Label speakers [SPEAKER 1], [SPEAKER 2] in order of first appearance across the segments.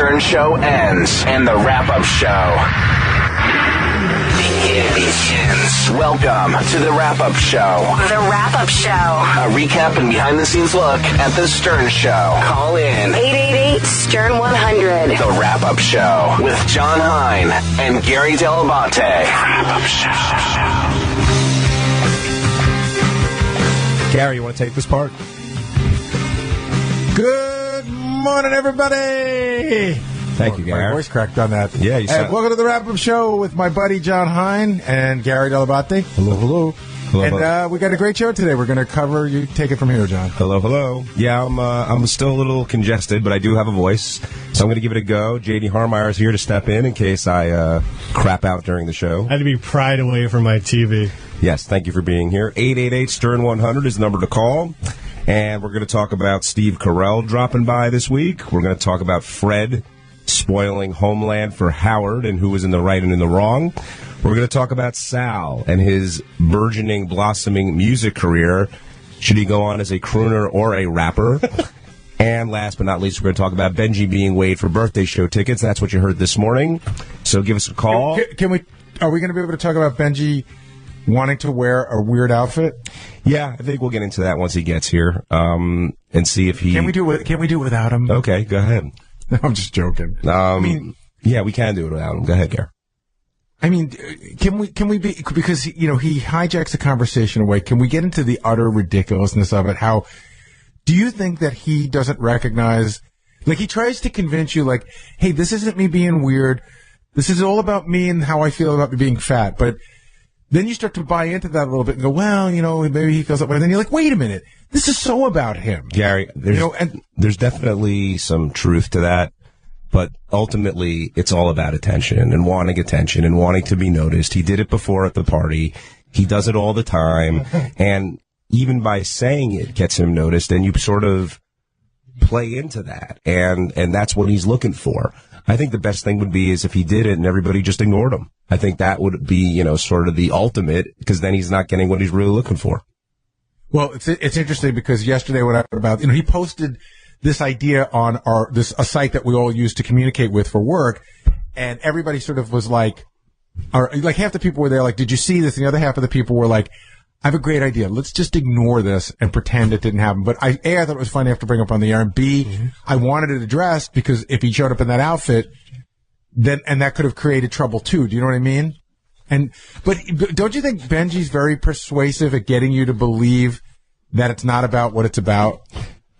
[SPEAKER 1] Stern Show ends and the wrap-up show begins. Welcome to the wrap-up show.
[SPEAKER 2] The wrap-up show.
[SPEAKER 1] A recap and behind-the-scenes look at the Stern Show. Call in
[SPEAKER 2] 888-STERN-100.
[SPEAKER 1] The wrap-up show with John Hein and Gary Dell'Abate. Wrap-up show.
[SPEAKER 3] Gary, you want to take this part?
[SPEAKER 4] Good morning, everybody.
[SPEAKER 3] Thank you, Gary.
[SPEAKER 4] My voice cracked on that.
[SPEAKER 3] Yeah, you said.
[SPEAKER 4] Welcome to the wrap-up show with my buddy John Hein and Gary Dell'Abate.
[SPEAKER 3] Hello, hello. Hello,
[SPEAKER 4] And we got a great show today. We're going to cover. You take it from here, John.
[SPEAKER 3] hello, hello. Yeah, I'm still a little congested, but I do have a voice, so I'm going to give it a go. J.D. Harmeyer is here to step in case I crap out during the show.
[SPEAKER 5] I had to be pried away from my TV.
[SPEAKER 3] Yes, thank you for being here. 888-STERN-100 is the number to call. And we're going to talk about Steve Carell dropping by this week. We're going to talk about Fred spoiling Homeland for Howard and who was in the right and in the wrong. We're going to talk about Sal and his burgeoning, blossoming music career. Should he go on as a crooner or a rapper? And last but not least, we're going to talk about Benji being weighed for birthday show tickets. That's what you heard this morning. So give us a call.
[SPEAKER 4] Can we? Are we going to be able to talk about Benji wanting to wear a weird outfit?
[SPEAKER 3] Yeah, I think we'll get into that once he gets here, and see if he.
[SPEAKER 4] Can we do it without him?
[SPEAKER 3] Okay, go ahead.
[SPEAKER 4] No, I'm just joking.
[SPEAKER 3] Yeah, we can do it without him. Go ahead, Gary.
[SPEAKER 4] I mean, can we be, because, he hijacks the conversation away. Can we get into the utter ridiculousness of it? How, do you think that he doesn't recognize, like, he tries to convince you, like, hey, this isn't me being weird. This is all about me and how I feel about me being fat. But then you start to buy into that a little bit and go, well, maybe he feels that way. And then you're like, wait a minute. This is so about him.
[SPEAKER 3] Gary, there's definitely some truth to that. But ultimately, it's all about attention and wanting to be noticed. He did it before at the party. He does it all the time. And even by saying it gets him noticed, and you sort of play into that. And that's what he's looking for. I think the best thing would be is if he did it and everybody just ignored him. I think that would be, sort of the ultimate, because then he's not getting what he's really looking for.
[SPEAKER 4] Well, it's interesting because yesterday when I heard about, he posted this idea on a site that we all use to communicate with for work, and everybody sort of was like, or like half the people were there like, did you see this? And the other half of the people were like, I have a great idea. Let's just ignore this and pretend it didn't happen. But I thought it was funny enough to bring up on the air, and B, I wanted it addressed because if he showed up in that outfit, and that could have created trouble too. Do you know what I mean? But don't you think Benji's very persuasive at getting you to believe that it's not about what it's about?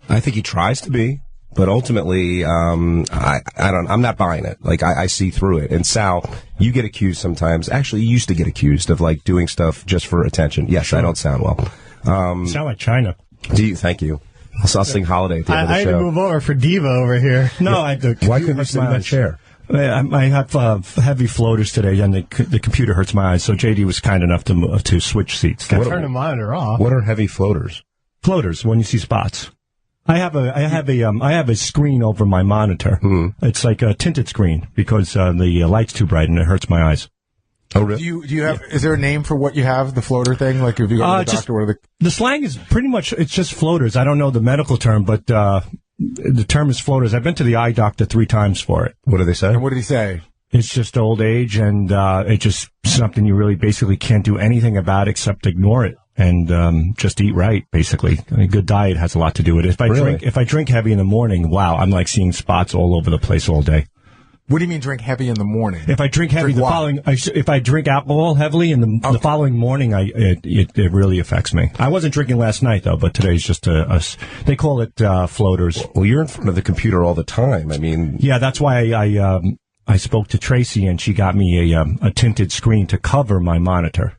[SPEAKER 3] I think he tries to be, but ultimately, I'm not buying it. Like, I see through it. And Sal, you get accused sometimes. Actually, you used to get accused of, like, doing stuff just for attention. Yes, sure. I don't sound well.
[SPEAKER 5] You sound like China.
[SPEAKER 3] Thank you. I'll sing Holiday at the end of the show.
[SPEAKER 5] I had to move over for Diva over here. No, I do.
[SPEAKER 3] Why couldn't you sit in that chair?
[SPEAKER 5] I have heavy floaters today, and the computer hurts my eyes, so JD was kind enough to switch seats.
[SPEAKER 6] Turn the monitor off.
[SPEAKER 3] What are heavy floaters?
[SPEAKER 5] Floaters, when you see spots. I have a screen over my monitor.
[SPEAKER 3] Mm-hmm.
[SPEAKER 5] It's like a tinted screen because the light's too bright and it hurts my eyes.
[SPEAKER 3] Oh, really?
[SPEAKER 4] Do you have? Is there a name for what you have? The floater thing? Like if you go to the doctor, what are
[SPEAKER 5] the slang is pretty much it's just floaters. I don't know the medical term, but the term is floaters. I've been to the eye doctor 3 times for it.
[SPEAKER 3] What do they say?
[SPEAKER 4] And what did he say?
[SPEAKER 5] It's just old age, and it's just something you really basically can't do anything about except ignore it. And just eat right, basically. I mean, good diet has a lot to do with it. If I drink heavy in the morning, wow, I'm like seeing spots all over the place all day.
[SPEAKER 4] What do you mean drink heavy in the morning?
[SPEAKER 5] If I drink heavy if I drink alcohol heavily in the following morning, it really affects me. I wasn't drinking last night though, but today's just they call it floaters.
[SPEAKER 3] Well, you're in front of the computer all the time. I mean,
[SPEAKER 5] yeah, that's why I spoke to Tracy and she got me a tinted screen to cover my monitor.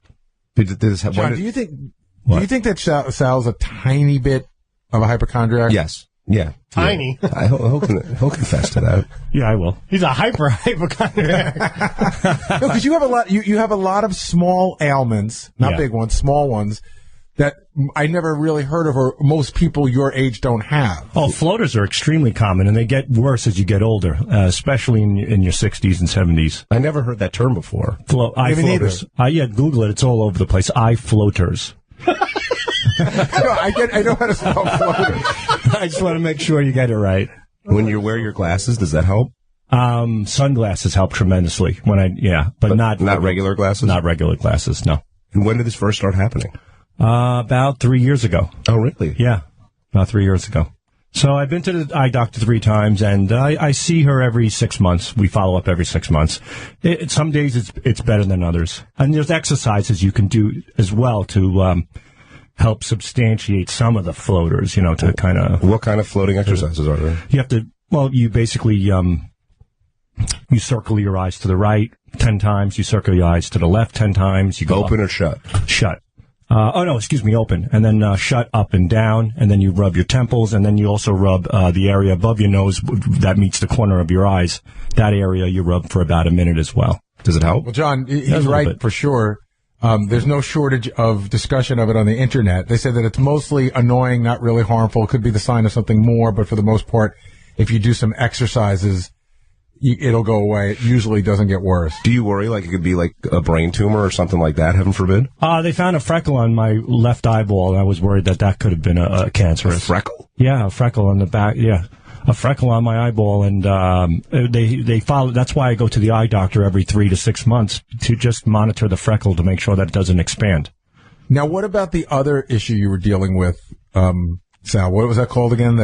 [SPEAKER 4] John, do you think that Sal's a tiny bit of a hypochondriac?
[SPEAKER 3] Yes. Yeah.
[SPEAKER 6] Tiny.
[SPEAKER 3] Yeah. He'll confess to that.
[SPEAKER 5] Yeah, I will.
[SPEAKER 6] He's a hypochondriac.
[SPEAKER 4] No, because you have a lot. You have a lot of small ailments, not big ones, small ones that I never really heard of, or most people your age don't have.
[SPEAKER 5] Oh, floaters are extremely common, and they get worse as you get older, especially in your 60s and 70s.
[SPEAKER 3] I never heard that term before.
[SPEAKER 5] Eye floaters. Yeah, Google it. It's all over the place. Eye floaters.
[SPEAKER 4] No, I know how to spell floaters.
[SPEAKER 5] I just want to make sure you get it right.
[SPEAKER 3] When you wear your glasses, does that help?
[SPEAKER 5] Sunglasses help tremendously but not
[SPEAKER 3] regular glasses.
[SPEAKER 5] Not regular glasses. No.
[SPEAKER 3] And when did this first start happening?
[SPEAKER 5] About 3 years ago.
[SPEAKER 3] Oh, really?
[SPEAKER 5] Yeah, about 3 years ago. So I've been to the eye doctor 3 times, and I see her every 6 months. We follow up every 6 months. Some days it's better than others. And there's exercises you can do as well to help substantiate some of the floaters, to kind of...
[SPEAKER 3] What kind of floating exercises are there?
[SPEAKER 5] You have to... Well, you basically... you circle your eyes to the right 10 times. You circle your eyes to the left 10 times. You go
[SPEAKER 3] open
[SPEAKER 5] up,
[SPEAKER 3] or shut?
[SPEAKER 5] Shut. Open. And then shut up and down, and then you rub your temples, and then you also rub the area above your nose that meets the corner of your eyes. That area you rub for about a minute as well.
[SPEAKER 3] Does it help?
[SPEAKER 4] Well, John, he's right for sure. There's no shortage of discussion of it on the internet. They say that it's mostly annoying, not really harmful. It could be the sign of something more, but for the most part, if you do some exercises, it'll go away. It usually doesn't get worse.
[SPEAKER 3] Do you worry like it could be like a brain tumor or something like that, heaven forbid?
[SPEAKER 5] They found a freckle on my left eyeball, and I was worried that could have been a cancerous.
[SPEAKER 3] A freckle?
[SPEAKER 5] Yeah, a freckle on the back, yeah. A freckle on my eyeball, and they follow. That's why I go to the eye doctor every 3 to 6 months to just monitor the freckle to make sure that it doesn't expand.
[SPEAKER 4] Now, what about the other issue you were dealing with, Sal? What was that called again?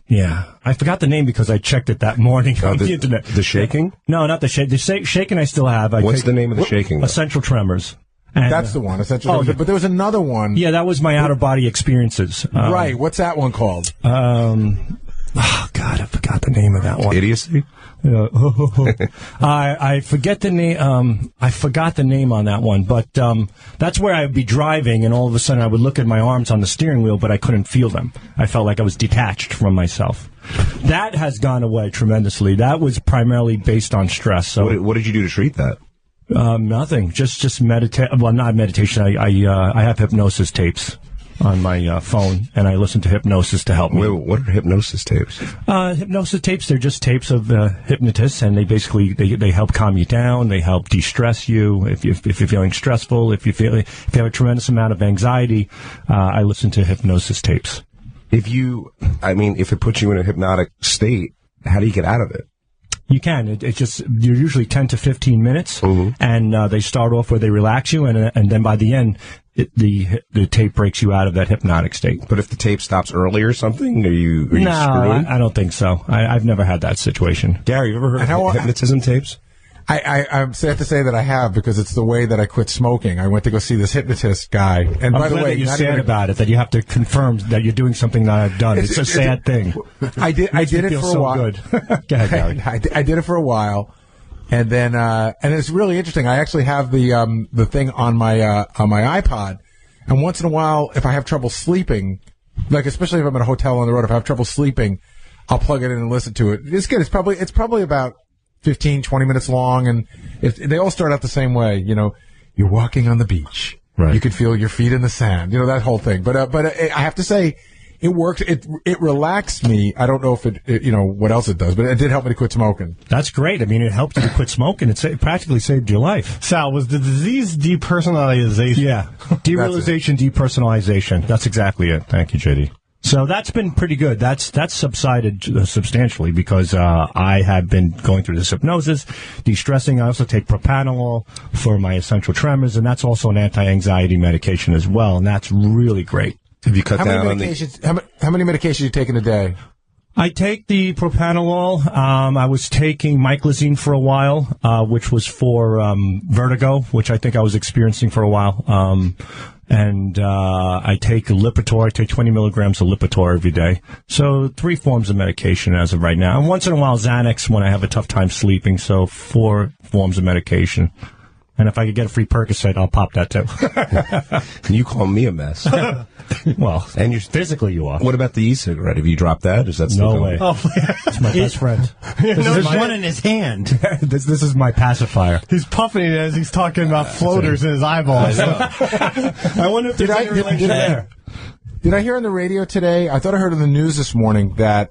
[SPEAKER 5] Yeah, I forgot the name because I checked it that morning on the internet.
[SPEAKER 3] The shaking?
[SPEAKER 5] No, not the shaking. The shaking I still have.
[SPEAKER 3] What's the name of the shaking?
[SPEAKER 5] Essential tremors. And,
[SPEAKER 4] that's the one, essential tremors. But there was another one.
[SPEAKER 5] Yeah, that was my outer-body experiences.
[SPEAKER 4] Right. What's that one called?
[SPEAKER 5] Oh, God, I forgot the name of that one.
[SPEAKER 3] Idiocy?
[SPEAKER 5] I forget the name. I forgot the name on that one, but that's where I'd be driving, and all of a sudden I would look at my arms on the steering wheel, but I couldn't feel them. I felt like I was detached from myself. That has gone away tremendously. That was primarily based on stress. So,
[SPEAKER 3] what did you do to treat that?
[SPEAKER 5] Nothing. Just meditate. Well, not meditation. I have hypnosis tapes on my phone, and I listen to hypnosis to help me.
[SPEAKER 3] Wait, what are hypnosis tapes?
[SPEAKER 5] Hypnosis tapes, they're just tapes of hypnotists, and they basically they help calm you down. They help de-stress you if you're feeling stressful. If you have a tremendous amount of anxiety, I listen to hypnosis tapes.
[SPEAKER 3] If it puts you in a hypnotic state, how do you get out of it?
[SPEAKER 5] You can. It's just you're usually 10 to 15 minutes, and they start off where they relax you, and then by the end, the tape breaks you out of that hypnotic state.
[SPEAKER 3] But if the tape stops early or something, are you screwed?
[SPEAKER 5] I don't think so. I've never had that situation.
[SPEAKER 3] Gary, you ever heard of hypnotism tapes?
[SPEAKER 4] I'm sad to say that I have, because it's the way that I quit smoking. I went to go see this hypnist guy, and by the way,
[SPEAKER 5] you're sad about it, that you have to confirm that you're doing something that I've done. It's a sad thing.
[SPEAKER 4] I did it for a while.
[SPEAKER 5] Good. Go ahead, Gary.
[SPEAKER 4] I did it for a while, and then and it's really interesting. I actually have the thing on my iPod, and once in a while, if I have trouble sleeping, like especially if I'm in a hotel on the road, if I have trouble sleeping, I'll plug it in and listen to it. It's good. It's probably about 15, 20 minutes long, and they all start out the same way. You're walking on the beach. Right. You could feel your feet in the sand. That whole thing. But I have to say, it worked. It relaxed me. I don't know if it what else it does, but it did help me to quit smoking.
[SPEAKER 5] That's great. I mean, it helped you to quit smoking. It practically saved your life.
[SPEAKER 6] Sal, was the disease depersonalization?
[SPEAKER 5] Yeah. Derealization, depersonalization. That's exactly it. Thank you, JD. So that's been pretty good. That's subsided substantially because I have been going through this hypnosis, de-stressing. I also take propranolol for my essential tremors, and that's also an anti-anxiety medication as well, and that's really great.
[SPEAKER 3] Have you cut down on
[SPEAKER 4] how many medications are you taking a day?
[SPEAKER 5] I take the propranolol. I was taking miclizine for a while, which was for vertigo, which I think I was experiencing for a while. And I take Lipitor. I take 20 milligrams of Lipitor every day. So 3 forms of medication as of right now. And once in a while, Xanax when I have a tough time sleeping. So 4 forms of medication. And if I could get a free Percocet, I'll pop that too.
[SPEAKER 3] You call me a mess.
[SPEAKER 5] Well, and physically you are.
[SPEAKER 3] What about the e-cigarette? Have you dropped that? Is that still
[SPEAKER 5] no way? Oh, it's my best friend.
[SPEAKER 6] There's one in his hand.
[SPEAKER 5] This is my pacifier.
[SPEAKER 6] He's puffing it as he's talking about floaters in his eyeballs. I wonder if there's any relation there.
[SPEAKER 4] Did I hear on the radio today? I thought I heard on the news this morning that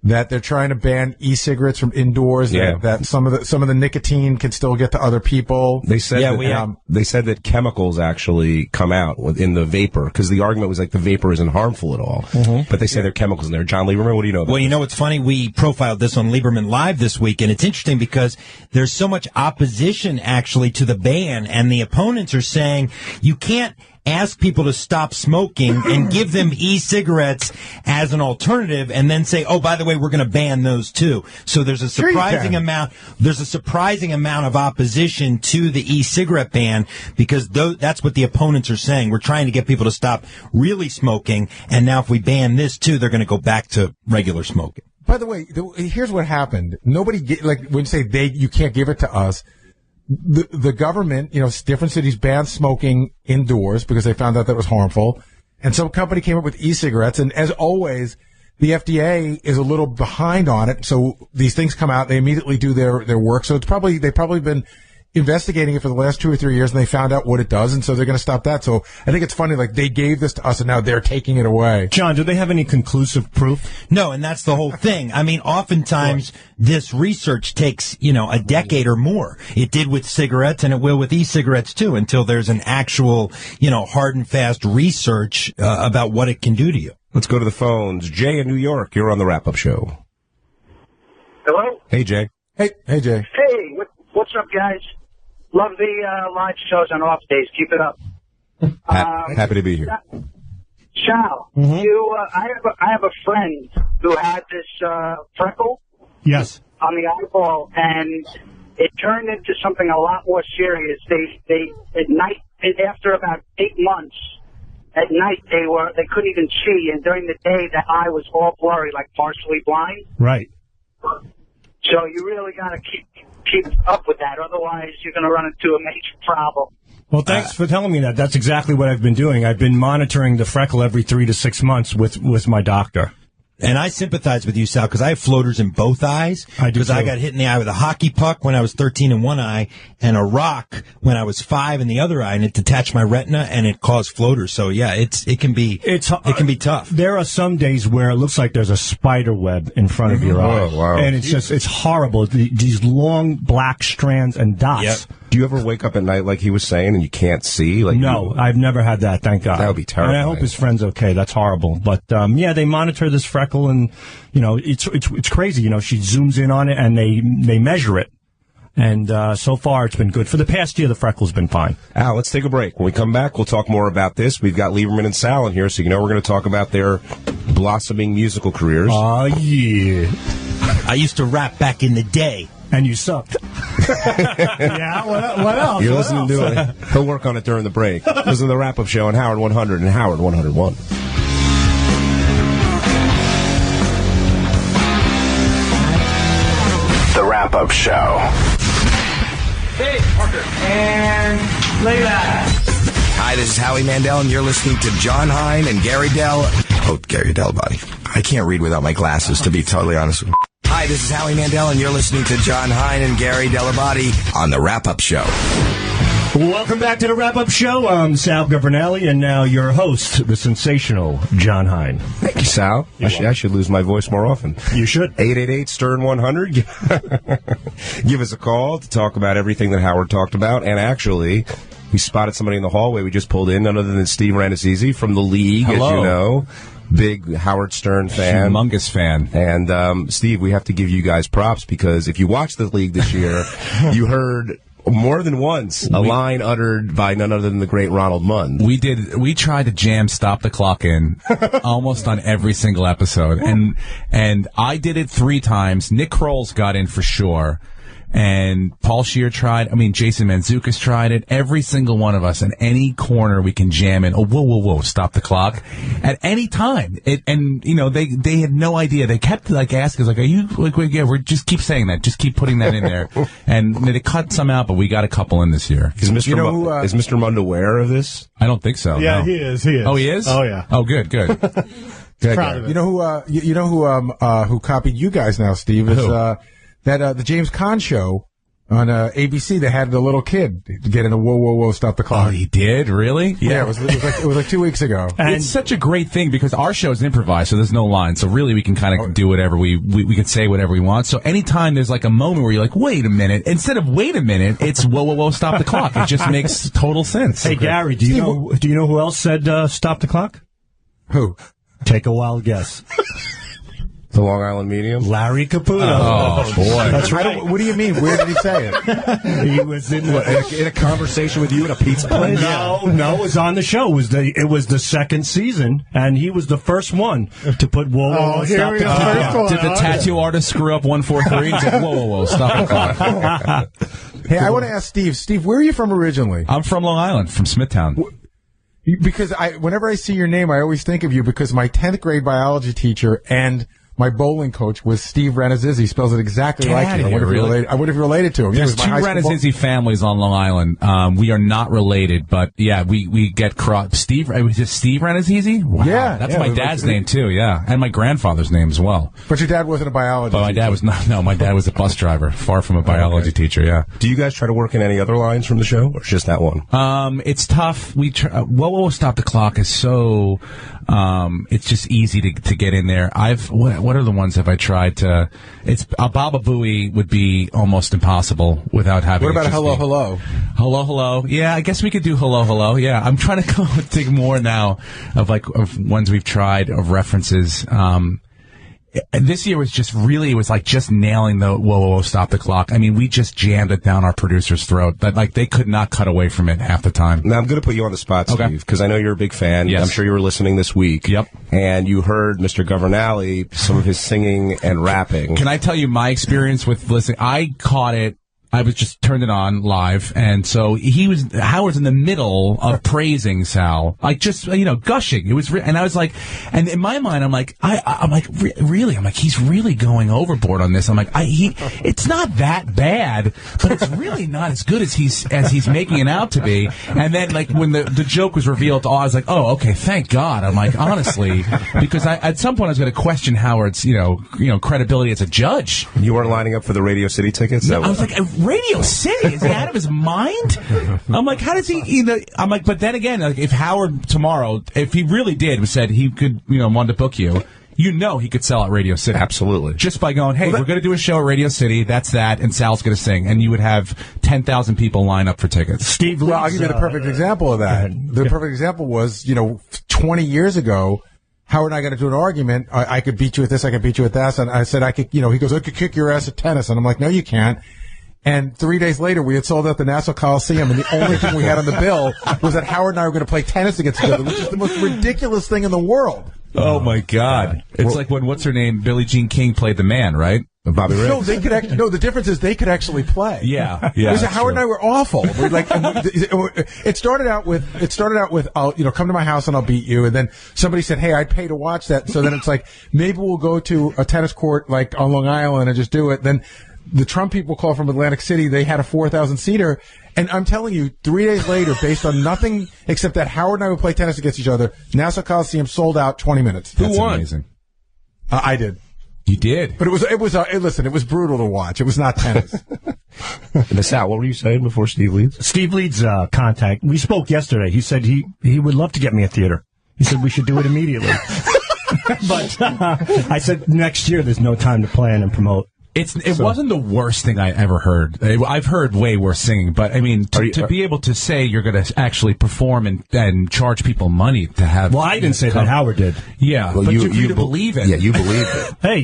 [SPEAKER 4] that they're trying to ban e-cigarettes from indoors.
[SPEAKER 3] Yeah.
[SPEAKER 4] That some of the nicotine can still get to other people.
[SPEAKER 3] They said
[SPEAKER 2] Yeah,
[SPEAKER 3] they said that chemicals actually come out in the vapor, because the argument was like the vapor isn't harmful at all. But they say there are chemicals in there. John Lieberman, what do you know about
[SPEAKER 2] Well, you know what's funny? We profiled this on Lieberman Live this week, and it's interesting because there's so much opposition actually to the ban, and the opponents are saying you can't ask people to stop smoking and give them e-cigarettes as an alternative and then say, oh, by the way, we're going to ban those too. So there's a surprising amount of opposition to the e-cigarette ban, because that's what the opponents are saying. We're trying to get people to stop really smoking, and now if we ban this too, they're going to go back to regular smoking.
[SPEAKER 4] By the way, here's what happened. Nobody when you say you can't give it to us. The government, different cities banned smoking indoors because they found out that was harmful. And some company came up with e-cigarettes. And as always, the FDA is a little behind on it. So these things come out, they immediately do their work. So they've probably been investigating it for the last 2 or 3 years, and they found out what it does, and so they're going to stop that. So I think it's funny, like, they gave this to us, and now they're taking it away.
[SPEAKER 5] John, do they have any conclusive proof?
[SPEAKER 2] No, and that's the whole thing. I mean, oftentimes this research takes, a decade or more. It did with cigarettes, and it will with e-cigarettes too, until there's an actual, hard and fast research about what it can do to you.
[SPEAKER 3] Let's go to the phones. Jay in New York, you're on the Wrap-Up Show.
[SPEAKER 7] Hello?
[SPEAKER 3] Hey, Jay.
[SPEAKER 4] Hey, Jay.
[SPEAKER 7] Hey, what's up, guys? Love the live shows on off days. Keep it up.
[SPEAKER 3] Happy to be here.
[SPEAKER 7] Sal, I have a friend who had this freckle
[SPEAKER 6] Yes.
[SPEAKER 7] on the eyeball, and it turned into something a lot more serious. They at night, after about 8 months, at night they couldn't even see, and during the day the eye was all blurry, like partially blind.
[SPEAKER 6] Right.
[SPEAKER 7] So you really got to keep up with that, otherwise you're going to run into a major problem.
[SPEAKER 5] Well, thanks for telling me that. That's exactly what I've been doing. I've been monitoring the freckle every 3 to 6 months with my doctor.
[SPEAKER 2] And I sympathize with you, Sal, because I have floaters in both eyes.
[SPEAKER 5] I do,
[SPEAKER 2] because I got hit in the eye with a hockey puck when I was 13 in one eye, and a rock when I was 5 in the other eye, and it detached my retina and it caused floaters. So yeah, it can be tough.
[SPEAKER 5] There are some days where it looks like there's a spider web in front of your eye,
[SPEAKER 3] wow.
[SPEAKER 5] and it's horrible. These long black strands and dots.
[SPEAKER 2] Yep.
[SPEAKER 3] Do you ever wake up at night like he was saying and you can't see?
[SPEAKER 5] No, I've never had that, thank God.
[SPEAKER 3] That would be terrible.
[SPEAKER 5] And I hope his friend's okay. That's horrible. But, they monitor this freckle, and, it's crazy. She zooms in on it, and they measure it. And so far, it's been good. For the past year, the freckle's been fine.
[SPEAKER 3] Al, let's take a break. When we come back, we'll talk more about this. We've got Lieberman and Sal in here, so we're going to talk about their blossoming musical careers.
[SPEAKER 5] Oh, yeah.
[SPEAKER 2] I used to rap back in the day.
[SPEAKER 5] And you sucked.
[SPEAKER 6] Yeah, what else?
[SPEAKER 3] You're listening to it. He'll work on it during the break. Listen to the Wrap-Up Show on Howard 100 and Howard 101.
[SPEAKER 1] The Wrap-Up Show.
[SPEAKER 8] Hey, Parker. And lay back.
[SPEAKER 9] Hi, this is Howie Mandel, and you're listening to John Hein and Gary Del. Oh, Gary Delabate. I can't read without my glasses, to be totally honest with you. Hi, this is Howie Mandel, and you're listening to John Hein and Gary Delabate on The Wrap-Up Show.
[SPEAKER 5] Welcome back to The Wrap-Up Show. I'm Sal Governelli, and now your host, the sensational John Hein.
[SPEAKER 3] Thank you, Sal. I should lose my voice more often.
[SPEAKER 5] You should.
[SPEAKER 3] 888-STERN-100. Give us a call to talk about everything that Howard talked about. And actually, we spotted somebody in the hallway we just pulled in, none other than Steve Rannazzisi from The League,
[SPEAKER 10] Hello.
[SPEAKER 3] as you know. Big Howard Stern fan.
[SPEAKER 10] Humongous fan.
[SPEAKER 3] And, Steve, we have to give you guys props, because if you watched The League this year, you heard more than once a line uttered by none other than the great Ronald Munn.
[SPEAKER 10] We tried to jam Stop the Clock in almost on every single episode. And I did it 3 times. Nick Kroll's got in for sure. And Paul Scheer tried. I mean, Jason Mantzoukas tried it. Every single one of us in any corner we can jam in. Oh, whoa, stop the clock at any time. They had no idea. They kept asking us, are you, yeah, we're just keep saying that. Just keep putting that in there. And they cut some out, but we got a couple in this year.
[SPEAKER 3] Is Mr. Mund aware of this?
[SPEAKER 10] I don't think so.
[SPEAKER 6] Yeah,
[SPEAKER 10] no.
[SPEAKER 6] he is.
[SPEAKER 10] Oh, he is?
[SPEAKER 6] Oh, yeah.
[SPEAKER 10] Oh, good.
[SPEAKER 6] Proud of it.
[SPEAKER 4] You know who copied you guys now, Steve? Is the James Caan show On ABC, they had the little kid get in a whoa, whoa, whoa, stop the clock.
[SPEAKER 10] Oh, he did? Really?
[SPEAKER 4] Yeah, it was like 2 weeks ago.
[SPEAKER 10] And it's such a great thing because our show is improvised, so there's no line. So really, we can kind of do whatever we can say whatever we want. So anytime there's like a moment where you're like, wait a minute, instead of wait a minute, it's whoa, whoa, whoa, stop the clock. It just makes total sense.
[SPEAKER 5] Hey, Gary, do you know who else said stop the clock?
[SPEAKER 4] Who?
[SPEAKER 5] Take a wild guess.
[SPEAKER 3] The Long Island Medium?
[SPEAKER 5] Larry Caputo.
[SPEAKER 3] Oh, boy.
[SPEAKER 5] That's right.
[SPEAKER 4] What do you mean? Where did he say it?
[SPEAKER 5] He was in
[SPEAKER 3] a conversation with you at a pizza place?
[SPEAKER 5] No, it was on the show. It was the second season, and he was the first one to put whoa, whoa, whoa, stop the clock.
[SPEAKER 10] Did the tattoo artist screw up 143 and said, whoa, whoa, whoa, stop the clock?
[SPEAKER 4] Hey, I want to ask Steve. Steve, where are you from originally?
[SPEAKER 10] I'm from Long Island, from Smithtown.
[SPEAKER 4] Because whenever I see your name, I always think of you because my 10th grade biology teacher and my bowling coach was Steve Renazizi. He spells it exactly like you. I wonder if you're related to him.
[SPEAKER 10] There's two Renazizi families on Long Island. We are not related, but yeah, we get crossed. Steve Renazizi? Wow.
[SPEAKER 4] Yeah.
[SPEAKER 10] That's my dad's name too, yeah. And my grandfather's name as well.
[SPEAKER 4] But your dad wasn't a biology teacher.
[SPEAKER 10] My dad was not. No, my dad was a bus driver, far from a biology teacher, yeah.
[SPEAKER 3] Do you guys try to work in any other lines from the show, or just that one?
[SPEAKER 10] It's tough. We try, whoa, stop the clock is so, it's just easy to get in there. What are the ones have I tried to? It's a Baba Booey would be almost impossible without having.
[SPEAKER 4] What about Hello, Hello?
[SPEAKER 10] Hello, Hello. Yeah, I guess we could do Hello, Hello. Yeah, I'm trying to think more now of ones we've tried of references. This year was just really, it was like just nailing the whoa, stop the clock. I mean, we just jammed it down our producer's throat. That like they could not cut away from it half the time.
[SPEAKER 3] Now I'm going to put you on the spot, Steve, because I know you're a big fan.
[SPEAKER 10] Yes.
[SPEAKER 3] I'm sure you were listening this week.
[SPEAKER 10] Yep.
[SPEAKER 3] And you heard Mr. Governale, some of his singing and rapping.
[SPEAKER 10] Can I tell you my experience with listening? I caught it. I was just turned it on live, and so Howard's in the middle of praising Sal, like just gushing. It was, and I was like, and in my mind, I'm like, really, I'm like, he's really going overboard on this. I'm like, it's not that bad, but it's really not as good as he's making it out to be. And then like when the joke was revealed, I was like, oh, okay, thank God. I'm like, honestly, because at some point I was going to question Howard's credibility as a judge.
[SPEAKER 3] You weren't lining up for the Radio City tickets.
[SPEAKER 10] No, I was like, Radio City? Is he out of his mind? I'm like, how does he I'm like, but then again, like, if Howard tomorrow, if he really said he could, wanted to book you, he could sell at Radio City.
[SPEAKER 3] Absolutely.
[SPEAKER 10] Just by going, hey, we're going to do a show at Radio City, that's that, and Sal's going to sing. And you would have 10,000 people line up for tickets.
[SPEAKER 5] Steve,
[SPEAKER 4] well, I'll give you the perfect example of that. The perfect example was, 20 years ago, Howard and I got into an argument. I could beat you at this, I could beat you at that. And I said, he goes, I could kick your ass at tennis. And I'm like, no, you can't. And 3 days later, we had sold out the Nassau Coliseum, and the only thing we had on the bill was that Howard and I were going to play tennis against each other, which is the most ridiculous thing in the world.
[SPEAKER 10] Oh, my God. It's like when, what's her name, Billie Jean King played the man, right?
[SPEAKER 3] Bobby Riggs.
[SPEAKER 4] No, they could actually. No, the difference is they could actually play.
[SPEAKER 10] Yeah.
[SPEAKER 4] Howard and I were awful. We're like, it started out with, I'll, come to my house and I'll beat you. And then somebody said, hey, I'd pay to watch that. So then it's like, maybe we'll go to a tennis court like on Long Island and just do it. Then the Trump people call from Atlantic City. They had a 4,000 seater. And I'm telling you, 3 days later, based on nothing except that Howard and I would play tennis against each other, Nassau Coliseum sold out 20 minutes.
[SPEAKER 10] Who won? Amazing.
[SPEAKER 4] I did.
[SPEAKER 10] You did?
[SPEAKER 4] But listen, it was brutal to watch. It was not tennis.
[SPEAKER 3] Sal, what were you saying before Steve leads?
[SPEAKER 5] Steve leads contact. We spoke yesterday. He said he would love to get me a theater. He said we should do it immediately. But I said next year there's no time to plan and promote.
[SPEAKER 10] It wasn't the worst thing I ever heard. I've heard way worse singing, but I mean, to be able to say you're going to actually perform and charge people money to have.
[SPEAKER 5] Well, I didn't say that. Howard did.
[SPEAKER 10] Yeah,
[SPEAKER 3] well,
[SPEAKER 10] but you believe it.
[SPEAKER 3] Yeah, you believe it.
[SPEAKER 5] Hey,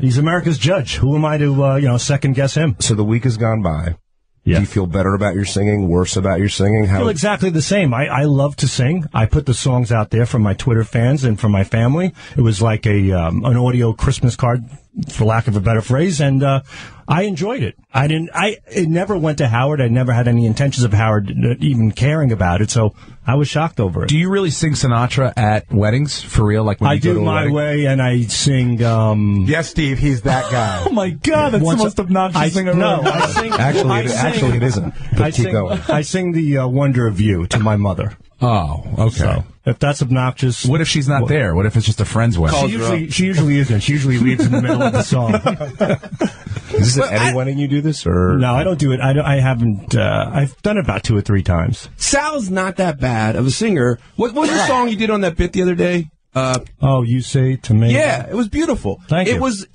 [SPEAKER 5] he's America's judge. Who am I to, second guess him?
[SPEAKER 3] So the week has gone by.
[SPEAKER 5] Yeah.
[SPEAKER 3] Do you feel better about your singing, worse about your singing?
[SPEAKER 5] I feel exactly the same. I love to sing. I put the songs out there for my Twitter fans and for my family. It was like an audio Christmas card, for lack of a better phrase, and I enjoyed it. It never went to Howard. I never had any intentions of Howard even caring about it, so I was shocked over it.
[SPEAKER 10] Do you really sing Sinatra at weddings, for real? Like when
[SPEAKER 5] I
[SPEAKER 10] you go
[SPEAKER 5] do
[SPEAKER 10] to
[SPEAKER 5] My Way, and I sing...
[SPEAKER 4] Yes, Steve, he's that guy.
[SPEAKER 10] Oh, my God, that's the most obnoxious thing I've ever heard.
[SPEAKER 5] No, I sing...
[SPEAKER 3] Actually, it isn't. But keep going.
[SPEAKER 5] I sing the Wonder of You to my mother.
[SPEAKER 10] Oh, okay.
[SPEAKER 5] So, if that's obnoxious...
[SPEAKER 10] What if she's not there? What if it's just a friend's wedding?
[SPEAKER 5] She usually isn't. She usually leaves in the middle of the song.
[SPEAKER 3] Is this any wedding you do this, or
[SPEAKER 5] No, I don't do it. I haven't. I've done it about 2 or 3 times.
[SPEAKER 11] Sal's not that bad of a singer. What was the song you did on that bit the other day?
[SPEAKER 5] Oh, you say to me?
[SPEAKER 11] Yeah, it was beautiful.
[SPEAKER 5] Thank you.
[SPEAKER 11] It was.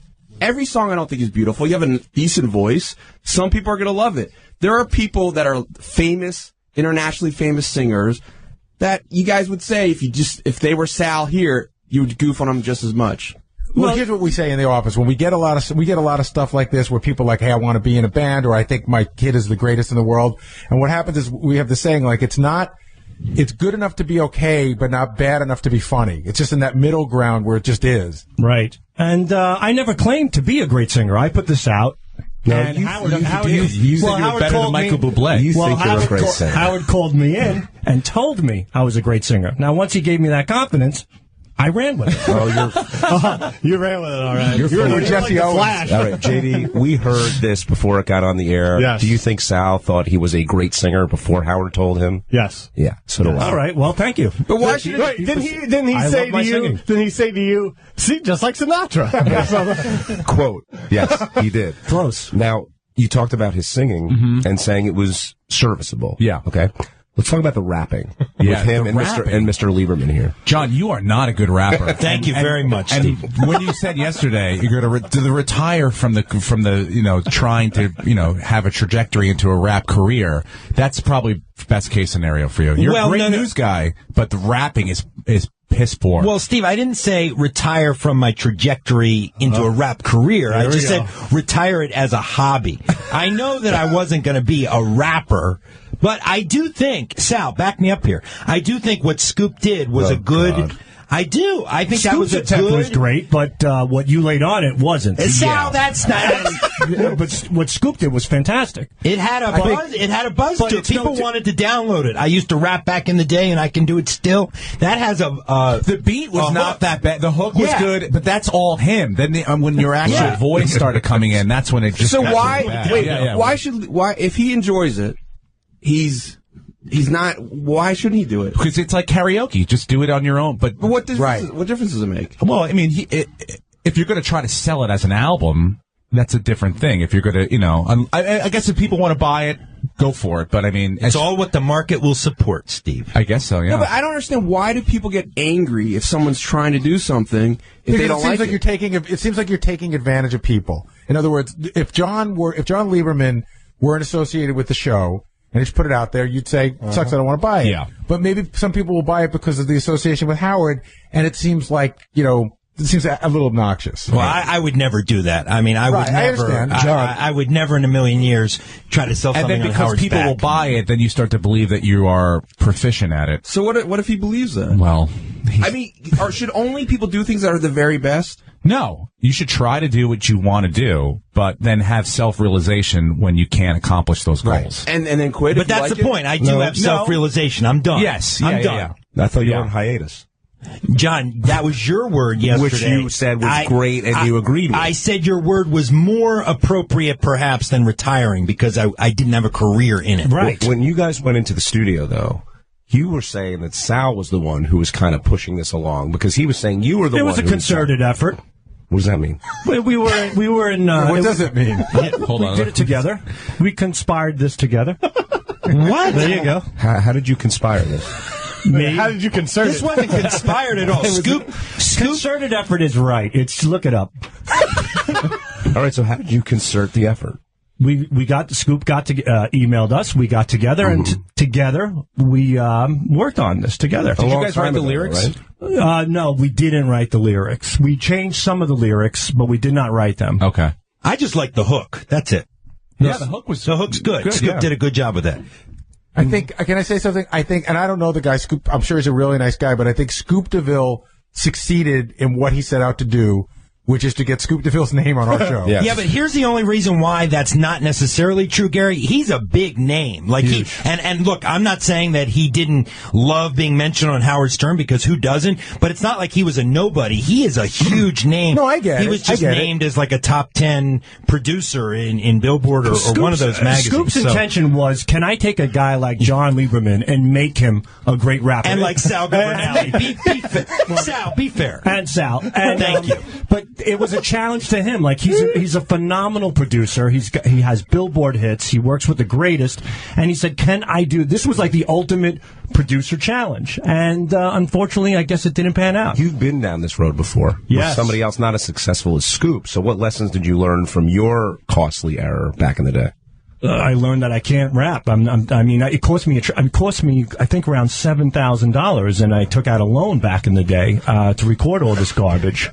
[SPEAKER 11] Every song I don't think is beautiful. You have a decent voice. Some people are going to love it. There are people that are famous, internationally famous singers that you guys would say if they were Sal here, you would goof on them just as much.
[SPEAKER 4] Well, here's what we say in the office when we get a lot of stuff like this where people are like, hey, I want to be in a band, or I think my kid is the greatest in the world. And what happens is we have the saying like it's good enough to be okay, but not bad enough to be funny. It's just in that middle ground where it just is.
[SPEAKER 5] Right. And I never claimed to be a great singer. I put this out.
[SPEAKER 3] No,
[SPEAKER 5] and
[SPEAKER 3] you think
[SPEAKER 5] Howard
[SPEAKER 3] you're better than Michael Bublé. You think you're a great singer.
[SPEAKER 5] Howard called me in and told me I was a great singer. Now, once he gave me that confidence, I ran with it.
[SPEAKER 3] Oh,
[SPEAKER 6] you ran with it, all right.
[SPEAKER 4] You're Jesse Owens.
[SPEAKER 6] Flash.
[SPEAKER 3] All right, JD, we heard this before it got on the air.
[SPEAKER 6] Yes.
[SPEAKER 3] Do you think Sal thought he was a great singer before Howard told him?
[SPEAKER 6] Yes.
[SPEAKER 3] Yeah, so do I.
[SPEAKER 5] All right. Well, thank you.
[SPEAKER 11] But why should
[SPEAKER 6] Didn't he say to you? Didn't he say to you? See, just like Sinatra.
[SPEAKER 3] Quote. Yes, he did.
[SPEAKER 5] Close.
[SPEAKER 3] Now, you talked about his singing and saying it was serviceable.
[SPEAKER 10] Yeah.
[SPEAKER 3] Okay. Let's talk about the rapping
[SPEAKER 10] Yeah,
[SPEAKER 3] with him
[SPEAKER 10] the
[SPEAKER 3] and
[SPEAKER 10] rapping.
[SPEAKER 3] Mr. Lieberman here.
[SPEAKER 10] John, you are not a good rapper.
[SPEAKER 2] Thank you very much,
[SPEAKER 10] And
[SPEAKER 2] Steve.
[SPEAKER 10] when you said yesterday you're going to retire from the trying to have a trajectory into a rap career, that's probably best case scenario for you. You're
[SPEAKER 2] Well,
[SPEAKER 10] a great
[SPEAKER 2] no.
[SPEAKER 10] news guy, but the rapping is piss poor.
[SPEAKER 2] Well, Steve, I didn't say retire from my trajectory into a rap career. I just said retire it as a hobby. I know that I wasn't going to be a rapper, but I do think, Sal, back me up here. I do think what Scoop did was a good.
[SPEAKER 3] God.
[SPEAKER 2] I do. I think that was a
[SPEAKER 5] attempt
[SPEAKER 2] good.
[SPEAKER 5] was great, but what you laid on it wasn't.
[SPEAKER 2] Sal, that's not.
[SPEAKER 5] But what Scoop did was fantastic.
[SPEAKER 2] It had a buzz. It had a buzz to it. People wanted to download it. I used to rap back in the day, and I can do it still. That has a.
[SPEAKER 10] The beat was not that bad. The hook was
[SPEAKER 2] Yeah.
[SPEAKER 10] good, but that's all him. Then when your actual voice started coming in, that's when it just.
[SPEAKER 11] So
[SPEAKER 10] got
[SPEAKER 11] why?
[SPEAKER 10] really bad.
[SPEAKER 11] Wait,
[SPEAKER 10] Yeah.
[SPEAKER 11] why if he enjoys it, he's not. Why shouldn't he do it?
[SPEAKER 10] Because it's like karaoke. Just do it on your own. But
[SPEAKER 11] What difference does it make?
[SPEAKER 10] well, I mean, if you're going to try to sell it as an album, that's a different thing. If you're going to, I guess if people want to buy it, go for it. But I mean,
[SPEAKER 2] It's all what the market will support, Steve.
[SPEAKER 10] I guess so. Yeah.
[SPEAKER 11] No, but I don't understand why do people get angry if someone's trying to do something if they don't like it.
[SPEAKER 4] It seems like you're taking advantage of people. In other words, if John Lieberman weren't associated with the show and just put it out there, you'd say, sucks, I don't want to buy it.
[SPEAKER 10] Yeah.
[SPEAKER 4] But maybe some people will buy it because of the association with Howard, and it seems like, it seems a little obnoxious.
[SPEAKER 2] Well, I would never do that. I mean, I would
[SPEAKER 4] Right, I
[SPEAKER 2] never.
[SPEAKER 4] understand.
[SPEAKER 2] I would never in a million years try to sell
[SPEAKER 10] and
[SPEAKER 2] something
[SPEAKER 10] then
[SPEAKER 2] on
[SPEAKER 10] because
[SPEAKER 2] Howard's
[SPEAKER 10] people
[SPEAKER 2] back.
[SPEAKER 10] will buy it, then you start to believe that you are proficient at it.
[SPEAKER 11] So what if he believes that?
[SPEAKER 10] Well,
[SPEAKER 11] I mean, should only people do things that are the very best?
[SPEAKER 10] no. You should try to do what you want to do, but then have self-realization when you can't accomplish those goals.
[SPEAKER 11] And then quit.
[SPEAKER 2] But
[SPEAKER 11] if you
[SPEAKER 2] that's
[SPEAKER 11] like
[SPEAKER 2] the point. I do have self-realization. I'm done.
[SPEAKER 10] Yes.
[SPEAKER 2] I'm
[SPEAKER 10] yeah,
[SPEAKER 2] done.
[SPEAKER 10] yeah.
[SPEAKER 3] I thought you were on hiatus.
[SPEAKER 2] John, that was your word yesterday.
[SPEAKER 3] Which you said was great and you agreed with.
[SPEAKER 2] I said your word was more appropriate, perhaps, than retiring because I didn't have a career in it.
[SPEAKER 5] Right.
[SPEAKER 3] When you guys went into the studio, though, you were saying that Sal was the one who was kind of pushing this along because he was saying you were the one.
[SPEAKER 5] It was a
[SPEAKER 3] who
[SPEAKER 5] concerted effort.
[SPEAKER 3] What does that mean?
[SPEAKER 5] We were in.
[SPEAKER 4] What does it mean?
[SPEAKER 10] Hold on.
[SPEAKER 5] We did it together. We conspired this together.
[SPEAKER 2] What?
[SPEAKER 5] There you go.
[SPEAKER 3] How did you conspire this?
[SPEAKER 5] Me.
[SPEAKER 6] How did you concern
[SPEAKER 2] This
[SPEAKER 6] it?
[SPEAKER 2] wasn't conspired at all. Scoop.
[SPEAKER 5] Concerted effort is right. Look it up.
[SPEAKER 3] All right, so how did you concert the effort?
[SPEAKER 5] We got Scoop emailed us. We got together and together we worked on this together.
[SPEAKER 10] Did you guys write the lyrics?
[SPEAKER 3] Right?
[SPEAKER 5] No, we didn't write the lyrics. We changed some of the lyrics, but we did not write them.
[SPEAKER 10] Okay.
[SPEAKER 2] I just like the hook. That's it.
[SPEAKER 10] Yeah, the hook was
[SPEAKER 2] The hook's good. Scoop did a good job with that.
[SPEAKER 4] I think, can I say something? I think, and I don't know the guy, Scoop, I'm sure he's a really nice guy, but I think Scoop DeVille succeeded in what he set out to do, which is to get Scoop DeVille's name on our show.
[SPEAKER 3] Yes.
[SPEAKER 2] Yeah, but here's the only reason why that's not necessarily true, Gary. He's a big name. Like and look, I'm not saying that he didn't love being mentioned on Howard Stern because who doesn't? But it's not like he was a nobody. He is a huge name.
[SPEAKER 4] No, I get it.
[SPEAKER 2] He was just
[SPEAKER 4] I get
[SPEAKER 2] named as like a top 10 producer in Billboard or one of those magazines.
[SPEAKER 5] Scoop's intention was, can I take a guy like John Lieberman and make him a great rapper?
[SPEAKER 2] And like Sal Governale. Be fair. Sal, be fair.
[SPEAKER 5] And Sal. And,
[SPEAKER 2] Thank you.
[SPEAKER 5] But it was a challenge to him. Like he's a phenomenal producer. He has Billboard hits. He works with the greatest. And he said, "Can I do?" This was like the ultimate producer challenge. And unfortunately, I guess it didn't pan out.
[SPEAKER 3] You've been down this road before.
[SPEAKER 5] Yes.
[SPEAKER 3] With somebody else not as successful as Scoop. So what lessons did you learn from your costly error back in the day?
[SPEAKER 5] I learned that I can't rap. It cost me. I think around $7,000, and I took out a loan back in the day to record all this garbage.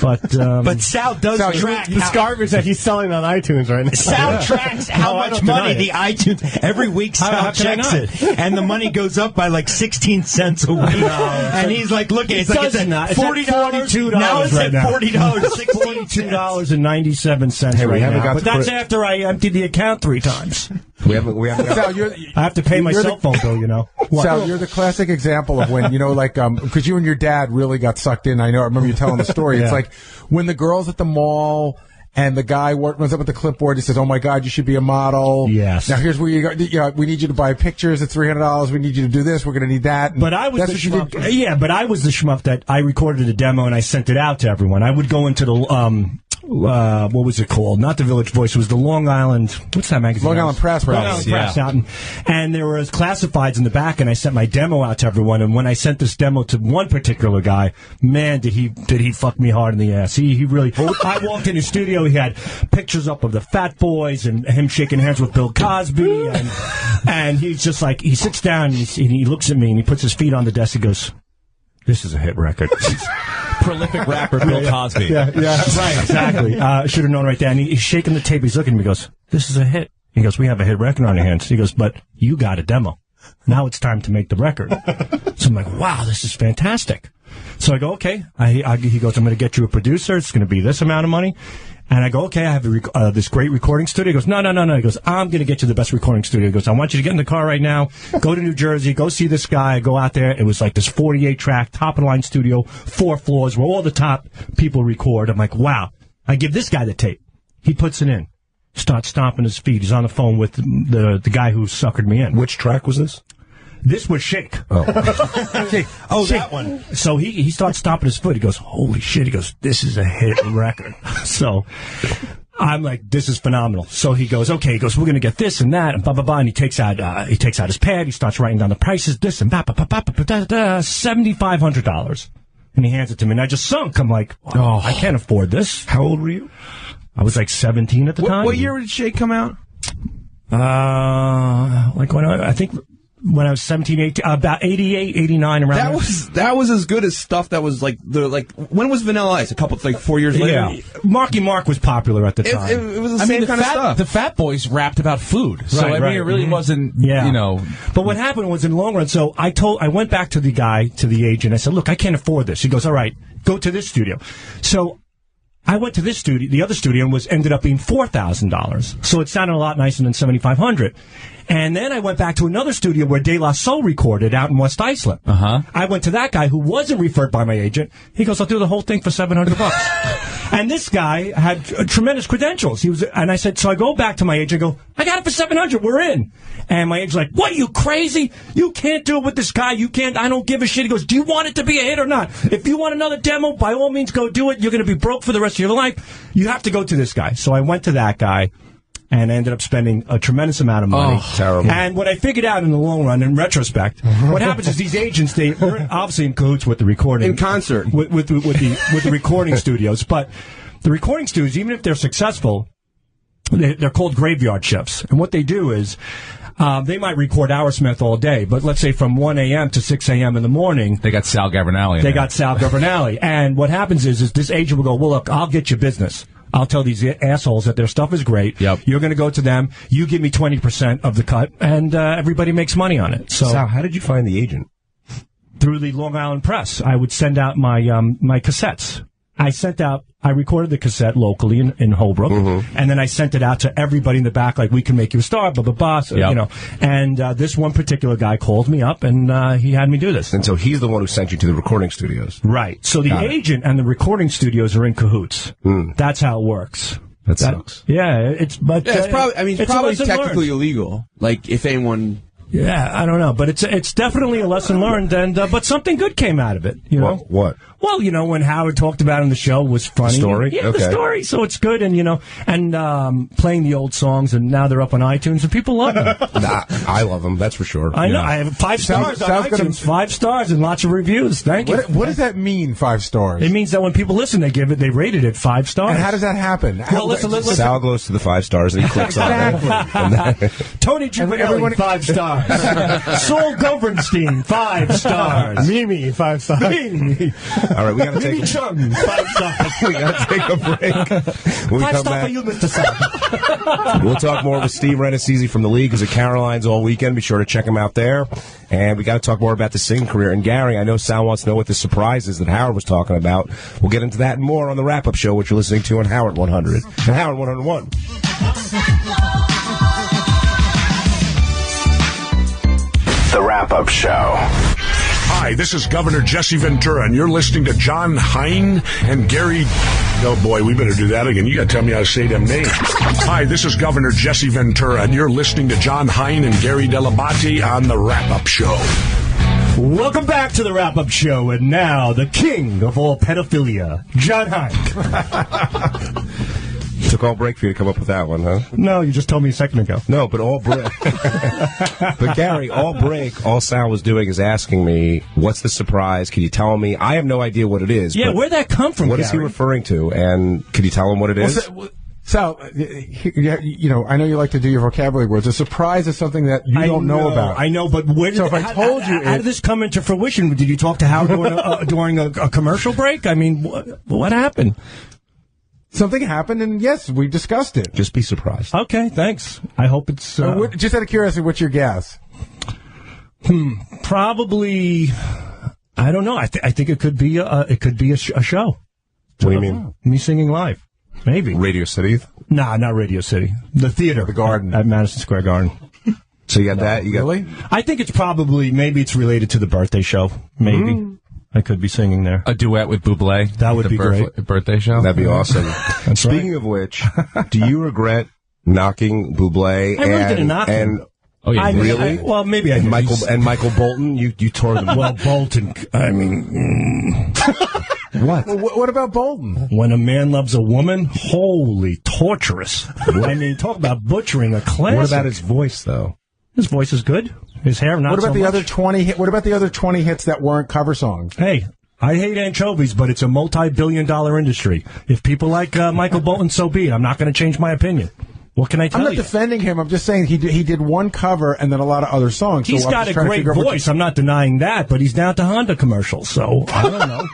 [SPEAKER 5] But
[SPEAKER 2] Sal does track
[SPEAKER 6] this garbage that he's selling on iTunes right now.
[SPEAKER 2] Sal tracks how much money the iTunes every week. Sal checks it, and the money goes up by like 16 cents a week. And he's like, looking, it's like $40,
[SPEAKER 5] $42
[SPEAKER 2] now it's
[SPEAKER 5] right
[SPEAKER 2] at
[SPEAKER 5] now.
[SPEAKER 2] $40,
[SPEAKER 5] $42.97 right now. But that's after I emptied the account 3 times.
[SPEAKER 3] We haven't
[SPEAKER 4] Sal,
[SPEAKER 5] I have to pay my cell phone bill, you know.
[SPEAKER 4] Sal, you're the classic example of when, because you and your dad really got sucked in. I remember you telling the story.
[SPEAKER 5] Yeah.
[SPEAKER 4] It's like when the girls at the mall and the guy runs up with the clipboard. He says, "Oh my God, you should be a model."
[SPEAKER 5] Yes.
[SPEAKER 4] Now here's where you go. We need you to buy pictures at $300. We need you to do this. We're going to need that. And
[SPEAKER 5] but I was the schmuck. Yeah, but I was the schmuck that I recorded a demo and I sent it out to everyone. I would go into the what was it called? Not the Village Voice. It was the Long Island. What's that magazine?
[SPEAKER 4] Long Island Press.
[SPEAKER 5] Long Island Press out, and there was classifieds in the back, and I sent my demo out to everyone. And when I sent this demo to one particular guy, man, did he fuck me hard in the ass. He really. I walked in his studio. He had pictures up of the Fat Boys and him shaking hands with Bill Cosby, and he's just like, he sits down and he looks at me and he puts his feet on the desk. He goes, "This is a hit record."
[SPEAKER 10] Prolific rapper Bill Cosby.
[SPEAKER 5] Yeah, right, exactly. Should have known right there. And he's shaking the tape. He's looking at me. He goes, "This is a hit." He goes, "We have a hit record on your hands." He goes, "But you got a demo. Now it's time to make the record." So I'm like, wow, this is fantastic. So I go, okay. He goes, "I'm going to get you a producer. It's going to be this amount of money." And I go, okay, I have this great recording studio. He goes, no. He goes, "I'm going to get you the best recording studio." He goes, "I want you to get in the car right now, go to New Jersey, go see this guy." I go out there. It was like this 48-track, top-of-the-line studio, 4 floors where all the top people record. I'm like, wow. I give this guy the tape. He puts it in, starts stomping his feet. He's on the phone with the guy who suckered me in.
[SPEAKER 3] Which track was this?
[SPEAKER 5] This was Shake.
[SPEAKER 3] Oh,
[SPEAKER 5] Shake.
[SPEAKER 2] That one.
[SPEAKER 5] So he starts stomping his foot. He goes, "Holy shit." He goes, "This is a hit record." So I'm like, this is phenomenal. So he goes, okay. He goes, "We're going to get this and that and blah, blah, blah." And he takes out his pad. He starts writing down the prices, this and that, $7,500. And he hands it to me. And I just sunk. I'm like, oh, I can't afford this.
[SPEAKER 3] How old were you?
[SPEAKER 5] I was like 17 at the time.
[SPEAKER 11] What year did Shake come out?
[SPEAKER 5] When I was 17, 18, about 88, 89, around
[SPEAKER 11] That was as good as stuff that was when was Vanilla Ice? 4 years later?
[SPEAKER 5] Yeah. Marky Mark was popular at the time.
[SPEAKER 11] It was the same kind of stuff.
[SPEAKER 10] The Fat Boys rapped about food. So,
[SPEAKER 5] Right,
[SPEAKER 10] it really wasn't,
[SPEAKER 5] But what happened was in the long run, so I went back to the agent. I said, "Look, I can't afford this." He goes, "All right, go to this studio." So I went to this studio, the other studio, and ended up being $4,000. So it sounded a lot nicer than $7,500. And then I went back to another studio where De La Soul recorded out in West Islip. I went to that guy who wasn't referred by my agent. He goes, "I'll do the whole thing for $700. And this guy had tremendous credentials. And I said, so I go back to my agent and go, "I got it for $700. We're in." And my agent's like, "What, are you crazy? You can't do it with this guy. You can't. I don't give a shit." He goes, "Do you want it to be a hit or not? If you want another demo, by all means, go do it. You're going to be broke for the rest of your life. You have to go to this guy." So I went to that guy. And I ended up spending a tremendous amount of money.
[SPEAKER 3] Oh, terrible.
[SPEAKER 5] And what I figured out in the long run, in retrospect, what happens is these agents, they're obviously in cahoots with the recording.
[SPEAKER 11] In concert.
[SPEAKER 5] With the recording studios. But the recording studios, even if they're successful, they're called graveyard shifts. And what they do is, they might record Aerosmith all day, but let's say from 1 a.m. to 6 a.m. in the morning.
[SPEAKER 10] They got Sal Governale.
[SPEAKER 5] Sal Governale. And what happens is this agent will go, "Well, look, I'll get you business. I'll tell these assholes that their stuff is great.
[SPEAKER 10] Yep.
[SPEAKER 5] You're going to go to them. You give me 20% of the cut, and everybody makes money on it." So,
[SPEAKER 3] Sal, how did you find the agent?
[SPEAKER 5] Through the Long Island Press. I would send out my cassettes. I recorded the cassette locally in Holbrook, and then I sent it out to everybody in the back, like, "We can make you a star, blah, blah, blah." So, And this one particular guy called me up, and he had me do this.
[SPEAKER 3] And so he's the one who sent you to the recording studios.
[SPEAKER 5] Right. So the agent and the recording studios are in cahoots. That's how it works.
[SPEAKER 3] That sucks.
[SPEAKER 5] Yeah, it's probably.
[SPEAKER 11] I mean, it's probably technically illegal. Like, if anyone
[SPEAKER 5] Yeah, I don't know, but it's definitely a lesson learned, and but something good came out of it. You know
[SPEAKER 3] what?
[SPEAKER 5] Well, when Howard talked about it on the show was funny.
[SPEAKER 3] The story?
[SPEAKER 5] Yeah,
[SPEAKER 3] Okay.
[SPEAKER 5] the story. So it's good, and playing the old songs, and now they're up on iTunes, and people love them.
[SPEAKER 3] I love them. That's for sure.
[SPEAKER 5] I know. I have 5 stars on iTunes. 5 stars and lots of reviews. Thank you.
[SPEAKER 4] What does that mean, 5 stars?
[SPEAKER 5] It means that when people listen, they rated it 5 stars.
[SPEAKER 4] And how does that happen?
[SPEAKER 5] Well, listen.
[SPEAKER 3] Sal goes to the 5 stars and he clicks on it.
[SPEAKER 5] Tony Giovanelli, 5 stars. Saul Governstein, 5 stars.
[SPEAKER 6] Mimi, 5 stars.
[SPEAKER 5] Mimi.
[SPEAKER 3] All right, we got to
[SPEAKER 5] Mimi
[SPEAKER 3] take
[SPEAKER 5] Chung, 5 stars.
[SPEAKER 3] we got to take a break. When we
[SPEAKER 5] 5
[SPEAKER 3] come
[SPEAKER 5] stars
[SPEAKER 3] back,
[SPEAKER 5] for you, Mr. Sal.
[SPEAKER 3] we'll talk more with Steve Renassisi from the league who's at Caroline's all weekend. Be sure to check him out there. And we got to talk more about the singing career. And Gary, I know Sal wants to know what the surprise is that Howard was talking about. We'll get into that and more on the wrap-up show, which you're listening to on Howard 100 and Howard 101.
[SPEAKER 1] The Wrap-Up Show.
[SPEAKER 12] Hi, this is Governor Jesse Ventura, and you're listening to John Hein and Gary... Oh, boy, we better do that again. You got to tell me how to say them names. Hi, this is Governor Jesse Ventura, and you're listening to John Hein and Gary Delabate on The Wrap-Up Show.
[SPEAKER 5] Welcome back to the Wrap-Up Show, and now the king of all pedophilia, John Hein.
[SPEAKER 3] Took all break for you to come up with that one, huh?
[SPEAKER 5] No, you just told me a second ago.
[SPEAKER 3] No, but all break. But Gary, all break, all Sal was doing is asking me, what's the surprise? Can you tell me? I have no idea what it is.
[SPEAKER 5] Yeah, where'd that come from,
[SPEAKER 3] What is he
[SPEAKER 5] Gary?
[SPEAKER 3] referring to? And could you tell him what it is?
[SPEAKER 4] Sal, I know you like to do your vocabulary words. A surprise is something that you don't know about.
[SPEAKER 5] I know, but where did,
[SPEAKER 4] So if I told you
[SPEAKER 5] how did this come into fruition? Did you talk to Howard during a commercial break? I mean, what happened?
[SPEAKER 4] Something happened, and yes, we discussed it.
[SPEAKER 3] Just be surprised.
[SPEAKER 5] Okay, thanks. I hope it's...
[SPEAKER 4] just out of curiosity, what's your guess?
[SPEAKER 5] Probably... I don't know. I think it could be a show.
[SPEAKER 3] What do you mean?
[SPEAKER 5] Me singing live. Maybe.
[SPEAKER 3] Radio City?
[SPEAKER 5] Nah, not Radio City. The theater.
[SPEAKER 4] The Garden.
[SPEAKER 5] At Madison Square Garden.
[SPEAKER 3] So you got that? You got
[SPEAKER 4] Really?
[SPEAKER 5] I think it's probably... Maybe it's related to the birthday show. Maybe. I could be singing there.
[SPEAKER 10] A duet with Bublé.
[SPEAKER 5] That would be great.
[SPEAKER 10] Birthday show.
[SPEAKER 3] That'd be awesome.
[SPEAKER 5] That's
[SPEAKER 3] Speaking of which, do you regret knocking Bublé?
[SPEAKER 5] I really didn't knock him.
[SPEAKER 3] And
[SPEAKER 10] Oh, yeah.
[SPEAKER 3] really?
[SPEAKER 5] Well, maybe I did.
[SPEAKER 3] Michael Bolton, you tore them.
[SPEAKER 5] Well, Bolton, I mean...
[SPEAKER 3] What?
[SPEAKER 4] What about Bolton?
[SPEAKER 5] When a man loves a woman, holy torturous. I mean, talk about butchering a classic.
[SPEAKER 3] What about his voice, though?
[SPEAKER 5] His voice is good. His hair, not
[SPEAKER 4] What about
[SPEAKER 5] so
[SPEAKER 4] the
[SPEAKER 5] much.
[SPEAKER 4] other 20? What about the other 20 hits that weren't cover songs?
[SPEAKER 5] Hey, I hate anchovies, but it's a multi-billion-dollar industry. If people like Michael Bolton, so be it. I'm not going to change my opinion. What can I tell
[SPEAKER 4] I'm
[SPEAKER 5] you?
[SPEAKER 4] not defending him. I'm just saying he did one cover and then a lot of other songs.
[SPEAKER 5] He's
[SPEAKER 4] so I'm
[SPEAKER 5] got
[SPEAKER 4] just
[SPEAKER 5] a
[SPEAKER 4] trying to
[SPEAKER 5] great
[SPEAKER 4] figure out what
[SPEAKER 5] voice. I'm not denying that, but he's down to Honda commercials, so I don't know.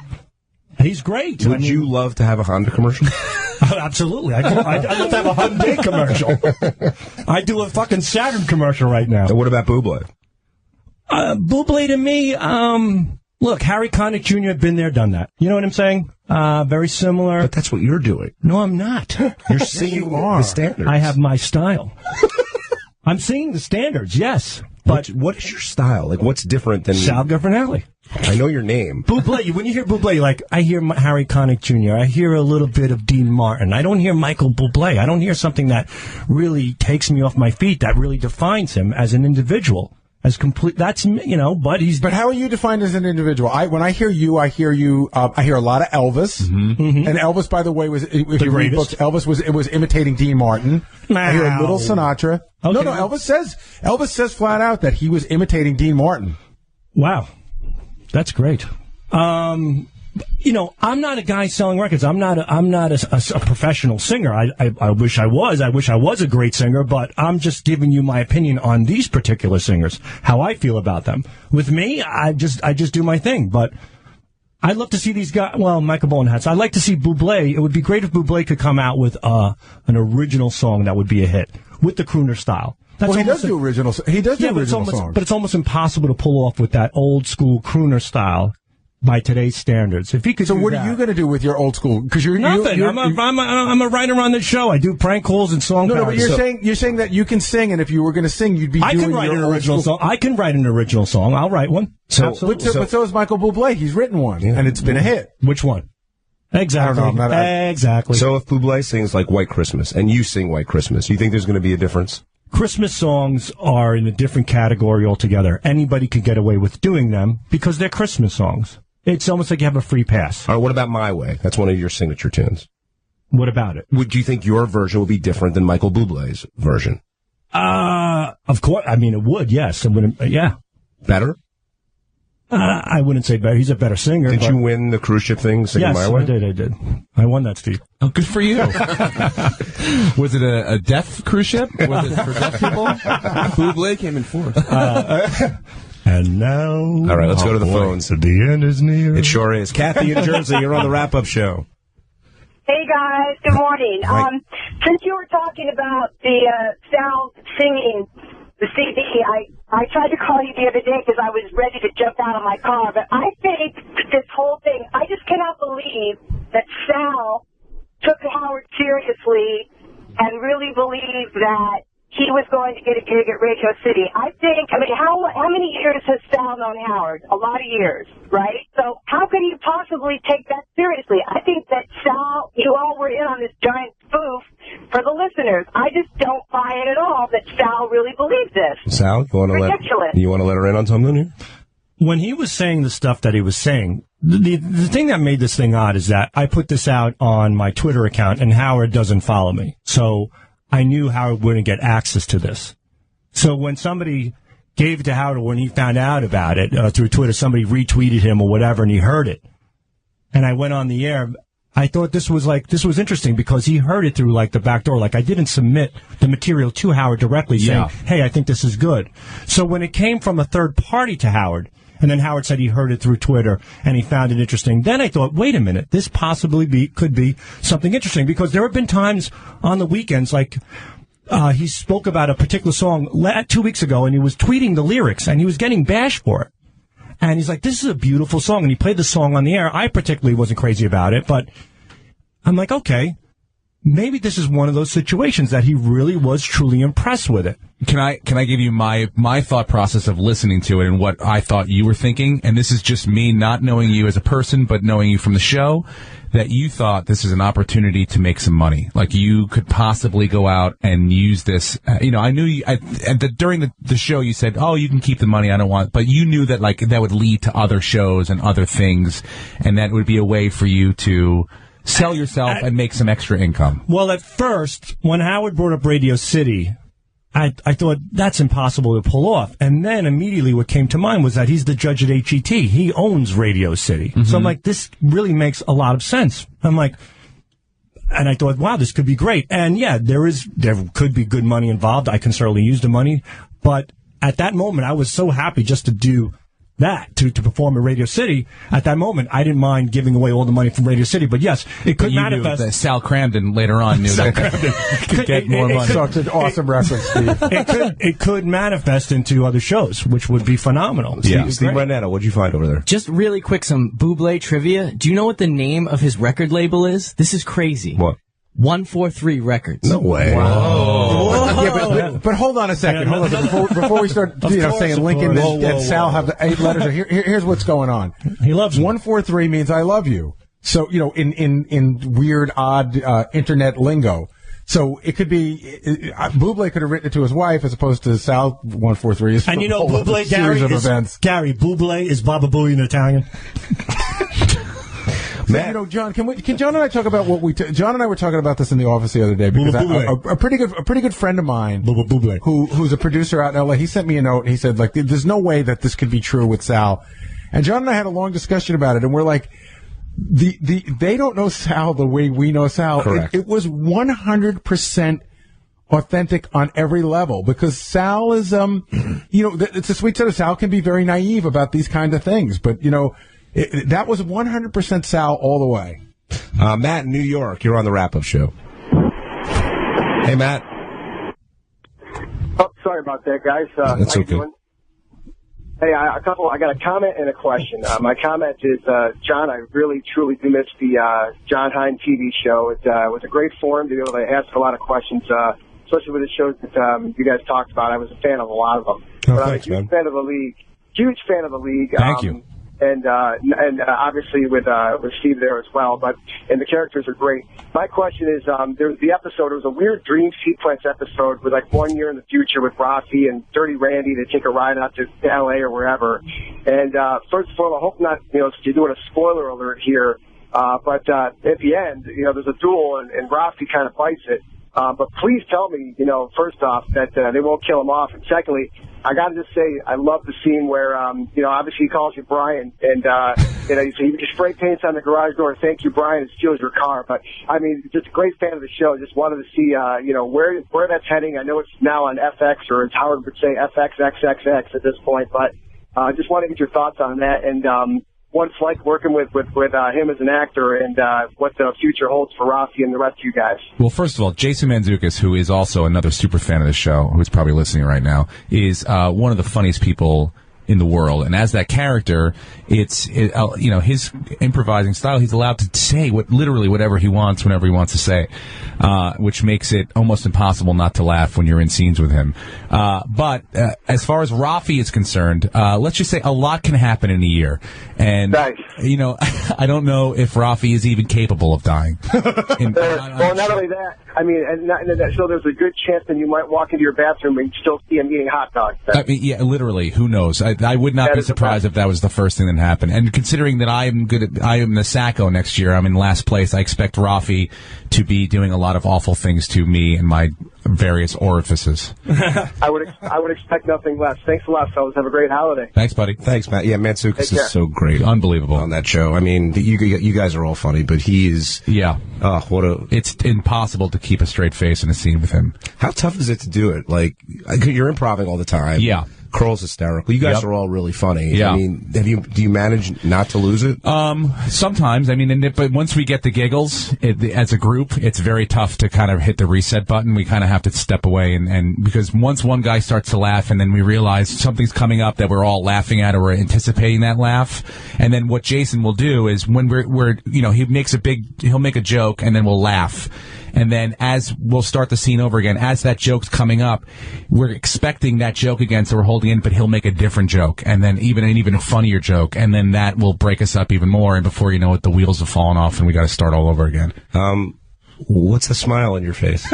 [SPEAKER 5] He's great.
[SPEAKER 3] Would you love to have a Honda commercial?
[SPEAKER 5] Absolutely. I'd love to have a Hyundai commercial. I do a fucking Saturn commercial right now.
[SPEAKER 3] And what about Bublé?
[SPEAKER 5] Bublé to me, look, Harry Connick Jr. had been there, done that. You know what I'm saying? Very similar.
[SPEAKER 3] But that's what you're doing.
[SPEAKER 5] No, I'm not.
[SPEAKER 3] You're singing the standards.
[SPEAKER 5] I have my style. I'm singing the standards, yes. But
[SPEAKER 3] what is your style? Like, what's different than
[SPEAKER 5] Sal Governelli?
[SPEAKER 3] I know your name.
[SPEAKER 5] Bublé. When you hear Bublé, you're like, I hear Harry Connick Jr. I hear a little bit of Dean Martin. I don't hear Michael Bublé. I don't hear something that really takes me off my feet, that really defines him as an individual. As complete, that's, but he's.
[SPEAKER 4] But how are you defined as an individual? When I hear you, I hear a lot of Elvis. Mm-hmm. And Elvis, by the way, if you read books, Elvis was imitating Dean Martin. I hear a little Sinatra. Okay. No, Elvis says flat out that he was imitating Dean Martin.
[SPEAKER 5] Wow. That's great. I'm not a guy selling records. I'm not a professional singer. I wish I was. I wish I was a great singer, but I'm just giving you my opinion on these particular singers, how I feel about them. With me, I just do my thing, but I'd love to see these guys. Well, Michael Bolton has. I'd like to see Bublé. It would be great if Bublé could come out with an original song that would be a hit with the crooner style.
[SPEAKER 4] He does do original songs.
[SPEAKER 5] But it's almost impossible to pull off with that old school crooner style by today's standards. If he could.
[SPEAKER 4] So what are you going to do with your old school? Because you're
[SPEAKER 5] nothing. I'm a writer on the show. I do prank calls and song.
[SPEAKER 4] No, but you're saying that you can sing, and if you were going to sing, you'd be.
[SPEAKER 5] I can write an original song. I can write an original song. I'll write one.
[SPEAKER 4] But so is Michael Bublé. He's written one, and it's been a hit.
[SPEAKER 5] Which one? Exactly.
[SPEAKER 4] I don't know,
[SPEAKER 5] exactly.
[SPEAKER 3] So if Bublé sings like White Christmas and you sing White Christmas, you think there's going to be a difference?
[SPEAKER 5] Christmas songs are in a different category altogether. Anybody can get away with doing them because they're Christmas songs. It's almost like you have a free pass.
[SPEAKER 3] All right, what about My Way? That's one of your signature tunes.
[SPEAKER 5] What about it?
[SPEAKER 3] Would you think your version would be different than Michael Bublé's version?
[SPEAKER 5] Of course. I mean, it would, yes. It wouldn't, yeah.
[SPEAKER 3] Better?
[SPEAKER 5] I wouldn't say better. He's a better singer.
[SPEAKER 3] Did you win the cruise ship thing singing My Way?
[SPEAKER 5] Yes, I did. I won that, Steve.
[SPEAKER 10] Oh, good for you. Was it a deaf cruise ship? Was it for deaf people?
[SPEAKER 11] Bublé came in fourth.
[SPEAKER 5] And now...
[SPEAKER 3] All right, let's go to the phones.
[SPEAKER 5] The end is near.
[SPEAKER 3] It sure is. Kathy in Jersey, you're on the wrap-up show.
[SPEAKER 13] Hey, guys. Good morning.
[SPEAKER 3] Hi.
[SPEAKER 13] Since you were talking about the Sal singing the CD, I tried to call you the other day because I was ready to jump out of my car. But I think this whole thing, I just cannot believe that Sal took Howard seriously and really believed that he was going to get a gig at Radio City. I mean, how many years has Sal known Howard? A lot of years, right? So how can you possibly take that seriously? I think that Sal, you all were in on this giant spoof for the listeners. I just don't buy it at all that Sal really believes this.
[SPEAKER 3] Sal, you want to let her in on something here?
[SPEAKER 5] When he was saying the stuff that he was saying, the thing that made this thing odd is that I put this out on my Twitter account, and Howard doesn't follow me. So I knew Howard wouldn't get access to this. So when somebody gave it to Howard, when he found out about it through Twitter, somebody retweeted him or whatever, and he heard it. And I went on the air. I thought this was interesting because he heard it through like the back door. Like I didn't submit the material to Howard directly saying, hey, I think this is good. So when it came from a third party to Howard, and then Howard said he heard it through Twitter and he found it interesting. Then I thought, wait a minute, this possibly could be something interesting because there have been times on the weekends like he spoke about a particular song 2 weeks ago and he was tweeting the lyrics and he was getting bashed for it. And he's like, this is a beautiful song. And he played the song on the air. I particularly wasn't crazy about it, but I'm like, okay, maybe this is one of those situations that he really was truly impressed with it.
[SPEAKER 10] Can I give you my thought process of listening to it and what I thought you were thinking? And this is just me not knowing you as a person, but knowing you from the show, that you thought this is an opportunity to make some money. Like you could possibly go out and use this. I knew during the show you said, oh, you can keep the money. I don't want, but you knew that like that would lead to other shows and other things. And that would be a way for you to sell yourself and make some extra income.
[SPEAKER 5] Well, at first, when Howard brought up Radio City, I thought that's impossible to pull off. And then immediately what came to mind was that he's the judge at HET. He owns Radio City. Mm-hmm. So I'm like, this really makes a lot of sense. I'm like, and I thought, wow, this could be great. And yeah, there could be good money involved. I can certainly use the money. But at that moment, I was so happy just to do that, to perform at Radio City. At that moment, I didn't mind giving away all the money from Radio City, but yes, it could manifest.
[SPEAKER 10] That Sal Cramden later on knew that could get more money.
[SPEAKER 4] Such an awesome reference, Steve.
[SPEAKER 5] It could manifest into other shows, which would be phenomenal.
[SPEAKER 3] Yeah, Steve Brandano, what'd you find over there?
[SPEAKER 14] Just really quick, some Bublé trivia. Do you know what the name of his record label is? This is crazy.
[SPEAKER 3] What?
[SPEAKER 14] 143 Records.
[SPEAKER 3] No way.
[SPEAKER 4] Whoa. Yeah, but hold on a second. Hold on. Before we start saying Lincoln and Sal have the 8 letters, here's what's going on.
[SPEAKER 5] He loves me.
[SPEAKER 4] 143 means I love you. So, in weird, odd internet lingo. So it could be, Bublé could have written it to his wife as opposed to Sal 143.
[SPEAKER 5] And Bublé, Gary, Bublé is Baba Booey in Italian.
[SPEAKER 4] So, John, can John and I talk about what John and I were talking about this in the office the other day because a pretty good friend of mine who's a producer out in LA, he sent me a note and he said like there's no way that this could be true with Sal. And John and I had a long discussion about it and we're like they don't know Sal the way we know Sal.
[SPEAKER 3] Correct.
[SPEAKER 4] It was 100% authentic on every level because Sal is it's a sweet side of Sal can be very naive about these kind of things, but that was 100% Sal all the way.
[SPEAKER 3] Matt in New York, you're on the wrap-up show. Hey, Matt.
[SPEAKER 15] Oh, sorry about that, guys.
[SPEAKER 3] That's okay.
[SPEAKER 15] Hey, I got a comment and a question. My comment is, John, I really, truly do miss the John Hein TV show. It was a great forum to be able to ask a lot of questions, especially with the shows that you guys talked about. I was a fan of a lot of them.
[SPEAKER 3] Oh, thanks,
[SPEAKER 15] I'm a huge fan of the league. Huge fan of the league.
[SPEAKER 3] Thank you.
[SPEAKER 15] and obviously with Steve there as well. And the characters are great. My question is, there was the episode. It was a weird dream sequence episode with like 1 year in the future with Rafi and Dirty Randy. They take a ride out to L.A. or wherever. And first of all, I hope not, you're doing a spoiler alert here. But at the end, there's a duel and Rafi kind of fights it. But please tell me, first off, that they won't kill him off. And secondly, I got to just say, I love the scene where, obviously he calls you Brian, and, he just spray paints on the garage door, thank you, Brian, and steals your car. But, I mean, just a great fan of the show. Just wanted to see, where that's heading. I know it's now on FX, or as Howard would say, FXXXX at this point. But, just want to get your thoughts on that. And, what it's like working with him as an actor, and what the future holds for Rafi and the rest of you guys.
[SPEAKER 10] Well, first of all, Jason Mantzoukas, who is also another super fan of the show, who's probably listening right now, is one of the funniest people in the world. And as that character, his improvising style, he's allowed to say literally whatever he wants whenever he wants to say, which makes it almost impossible not to laugh when you're in scenes with him. But as far as Rafi is concerned, let's just say a lot can happen in a year. And, I don't know if Rafi is even capable of dying.
[SPEAKER 15] Well, not only that, I mean, so there's a good chance that you might walk into your bathroom and still see him eating hot dogs.
[SPEAKER 10] I mean, yeah, literally, who knows? I would not be surprised if that was the first thing that happened. And considering that I am the Sacco next year, I'm in last place, I expect Rafi to be doing a lot of awful things to me and my various orifices.
[SPEAKER 15] I would expect nothing less. Thanks a lot, fellas. Have a great holiday.
[SPEAKER 10] Thanks, buddy.
[SPEAKER 3] Thanks, Matt. Yeah, Mantzoukas is so great.
[SPEAKER 10] Unbelievable.
[SPEAKER 3] On that show. I mean, you guys are all funny, but he is...
[SPEAKER 10] Yeah.
[SPEAKER 3] It's
[SPEAKER 10] impossible to keep a straight face in a scene with him.
[SPEAKER 3] How tough is it to do it? Like, you're improvising all the time.
[SPEAKER 10] Yeah.
[SPEAKER 3] Kroll's hysterical. You guys are all really funny.
[SPEAKER 10] Yeah.
[SPEAKER 3] I mean, do you manage not to lose it?
[SPEAKER 10] Sometimes. I mean, but once we get the giggles as a group, it's very tough to kind of hit the reset button. We kind of have to step away and because once one guy starts to laugh and then we realize something's coming up that we're all laughing at or we're anticipating that laugh. And then what Jason will do is when he'll make a joke and then we'll laugh. And then as we'll start the scene over again, as that joke's coming up, we're expecting that joke again, so we're holding in, but he'll make a different joke, and then an even funnier joke, and then that will break us up even more, and before you know it, the wheels have fallen off, and we got to start all over again.
[SPEAKER 3] What's the smile on your face?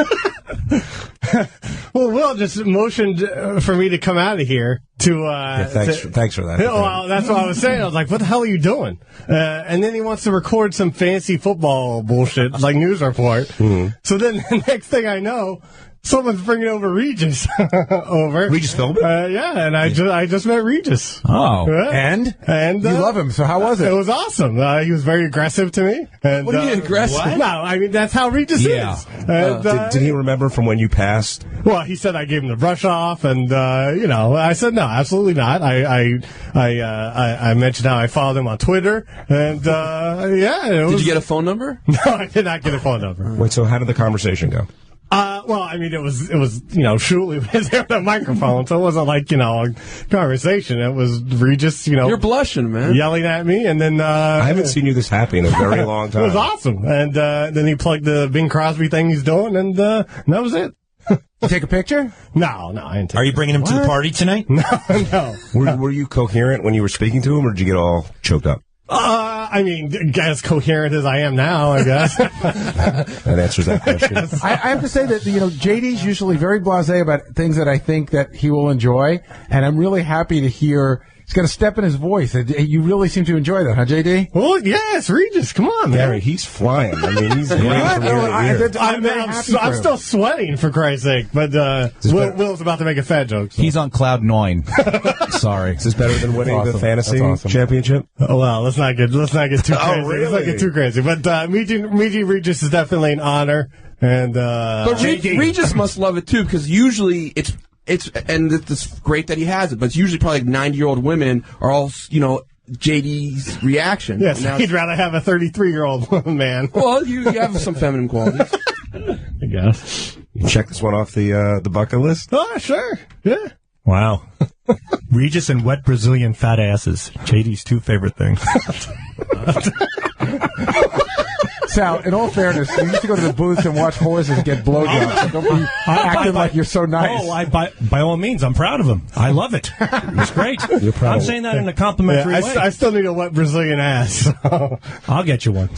[SPEAKER 6] Well, Will just motioned for me to come out of here to.
[SPEAKER 3] Thanks for that.
[SPEAKER 6] Well, that's what I was saying. I was like, "What the hell are you doing?" And then he wants to record some fancy football bullshit, like news report. Mm-hmm. So then the next thing I know, someone's bringing over Regis over.
[SPEAKER 3] Regis Philbin?
[SPEAKER 6] Yeah, and I just met Regis.
[SPEAKER 10] Oh.
[SPEAKER 6] And
[SPEAKER 4] you love him, so how was it?
[SPEAKER 6] It was awesome. He was very aggressive to me. And,
[SPEAKER 11] what do you mean aggressive?
[SPEAKER 6] What? No, I mean, that's how Regis is. And,
[SPEAKER 3] did he remember from when you passed?
[SPEAKER 6] Well, he said I gave him the brush off, and, I said, no, absolutely not. I mentioned how I followed him on Twitter, and,
[SPEAKER 11] Did you get a phone number?
[SPEAKER 6] No, I did not get a phone number.
[SPEAKER 3] Wait, so how did the conversation go?
[SPEAKER 6] Well, I mean, it was, Shuley was there with a microphone, so it wasn't like, a conversation. It was Regis,
[SPEAKER 11] You're blushing, man.
[SPEAKER 6] Yelling at me, and then,
[SPEAKER 3] I haven't seen you this happy in a very long time.
[SPEAKER 6] It was awesome. And, then he plugged the Bing Crosby thing he's doing, and that was it.
[SPEAKER 4] You take a picture?
[SPEAKER 6] No, I didn't take
[SPEAKER 2] Are you bringing him to the party tonight?
[SPEAKER 6] No.
[SPEAKER 3] Were you coherent when you were speaking to him, or did you get all choked up?
[SPEAKER 6] I mean, as coherent as I am now, I guess.
[SPEAKER 3] That answers that question.
[SPEAKER 4] I have to say that, JD's usually very blasé about things that I think that he will enjoy, and I'm really happy to hear he's got a step in his voice. You really seem to enjoy that, huh, JD?
[SPEAKER 6] Well, yes, Regis, come on, man.
[SPEAKER 3] Gary, he's flying. I mean, he's great from year to year.
[SPEAKER 6] I'm still sweating, for Christ's sake, but Will's about to make a fat joke. So.
[SPEAKER 10] He's on cloud 9. Sorry.
[SPEAKER 3] Is this better than winning the fantasy championship?
[SPEAKER 6] Oh, well, let's not get too crazy.
[SPEAKER 3] Really?
[SPEAKER 6] Let's not get too crazy. But meeting Regis is definitely an honor. And
[SPEAKER 11] but Regis must love it too, because usually it's great that he has it, but it's usually probably like 90-year-old women are all JD's reaction.
[SPEAKER 6] Yes, he'd rather have a 33-year-old man.
[SPEAKER 11] Well, you have some feminine qualities,
[SPEAKER 6] I guess.
[SPEAKER 3] You check this one off the bucket list.
[SPEAKER 6] Oh, sure, yeah.
[SPEAKER 5] Wow. Regis and wet Brazilian fat asses. JD's two favorite things.
[SPEAKER 4] Sal, in all fairness, you used to go to the booth and watch horses get blowjobs. So don't be acting like you're so nice.
[SPEAKER 5] Oh, by all means, I'm proud of him. I love it. It's great.
[SPEAKER 3] You're proud
[SPEAKER 5] I'm
[SPEAKER 3] of
[SPEAKER 5] saying that in a complimentary way.
[SPEAKER 6] I still need a wet Brazilian ass.
[SPEAKER 5] I'll get you one.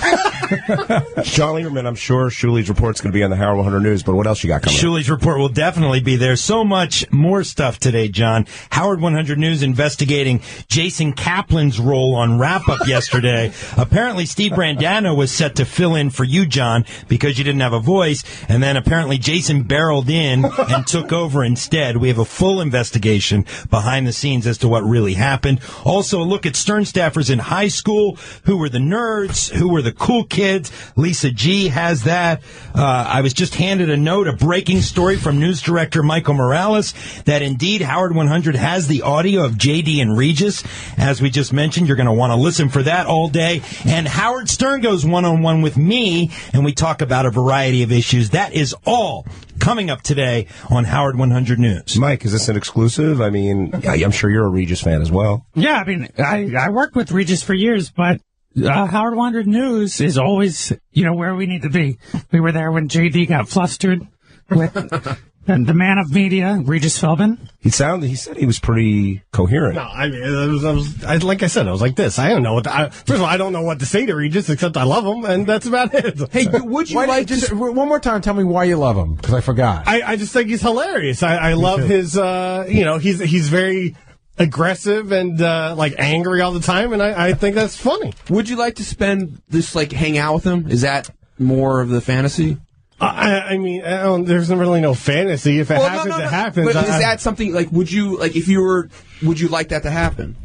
[SPEAKER 3] John Lieberman, I'm sure Shuli's report's going to be on the Howard 100 News, but what else you got coming up?
[SPEAKER 2] Shuli's report will definitely be there. So much more stuff today, John. Howard 100 News investigating Jason Kaplan's role on Wrap-Up yesterday. Apparently, Steve Brandano was set to fill in for you, John, because you didn't have a voice, and then apparently Jason barreled in and took over instead. We have a full investigation behind the scenes as to what really happened. Also, a look at Stern staffers in high school. Who were the nerds? Who were the cool kids? Lisa G has that. I was just handed a note, a breaking story from news director Michael Morales, that indeed Howard 100 has the audio of JD and Regis. As we just mentioned, you're going to want to listen for that all day. And Howard Stern goes one-on-one with me, and we talk about a variety of issues. That is all coming up today on Howard 100 News.
[SPEAKER 3] Mike, is this an exclusive? I mean, I'm sure you're a Regis fan as well.
[SPEAKER 16] Yeah, I mean, I worked with Regis for years, but Howard 100 News is always, where we need to be. We were there when JD got flustered with the man of media, Regis Philbin.
[SPEAKER 3] He said he was pretty coherent.
[SPEAKER 6] No, I mean, like I said, I was like this. I don't know first of all, I don't know what to say to Regis except I love him, and that's about it.
[SPEAKER 11] Hey, would you like
[SPEAKER 4] just one more time? Tell me why you love him, because I forgot.
[SPEAKER 6] I just think he's hilarious. I love his. He's very aggressive and angry all the time, and I think that's funny.
[SPEAKER 11] Would you like to spend this hang out with him? Is that more of the fantasy?
[SPEAKER 6] I mean, there's really no fantasy. If it happens, it happens.
[SPEAKER 11] But is that something would you would you like that to happen?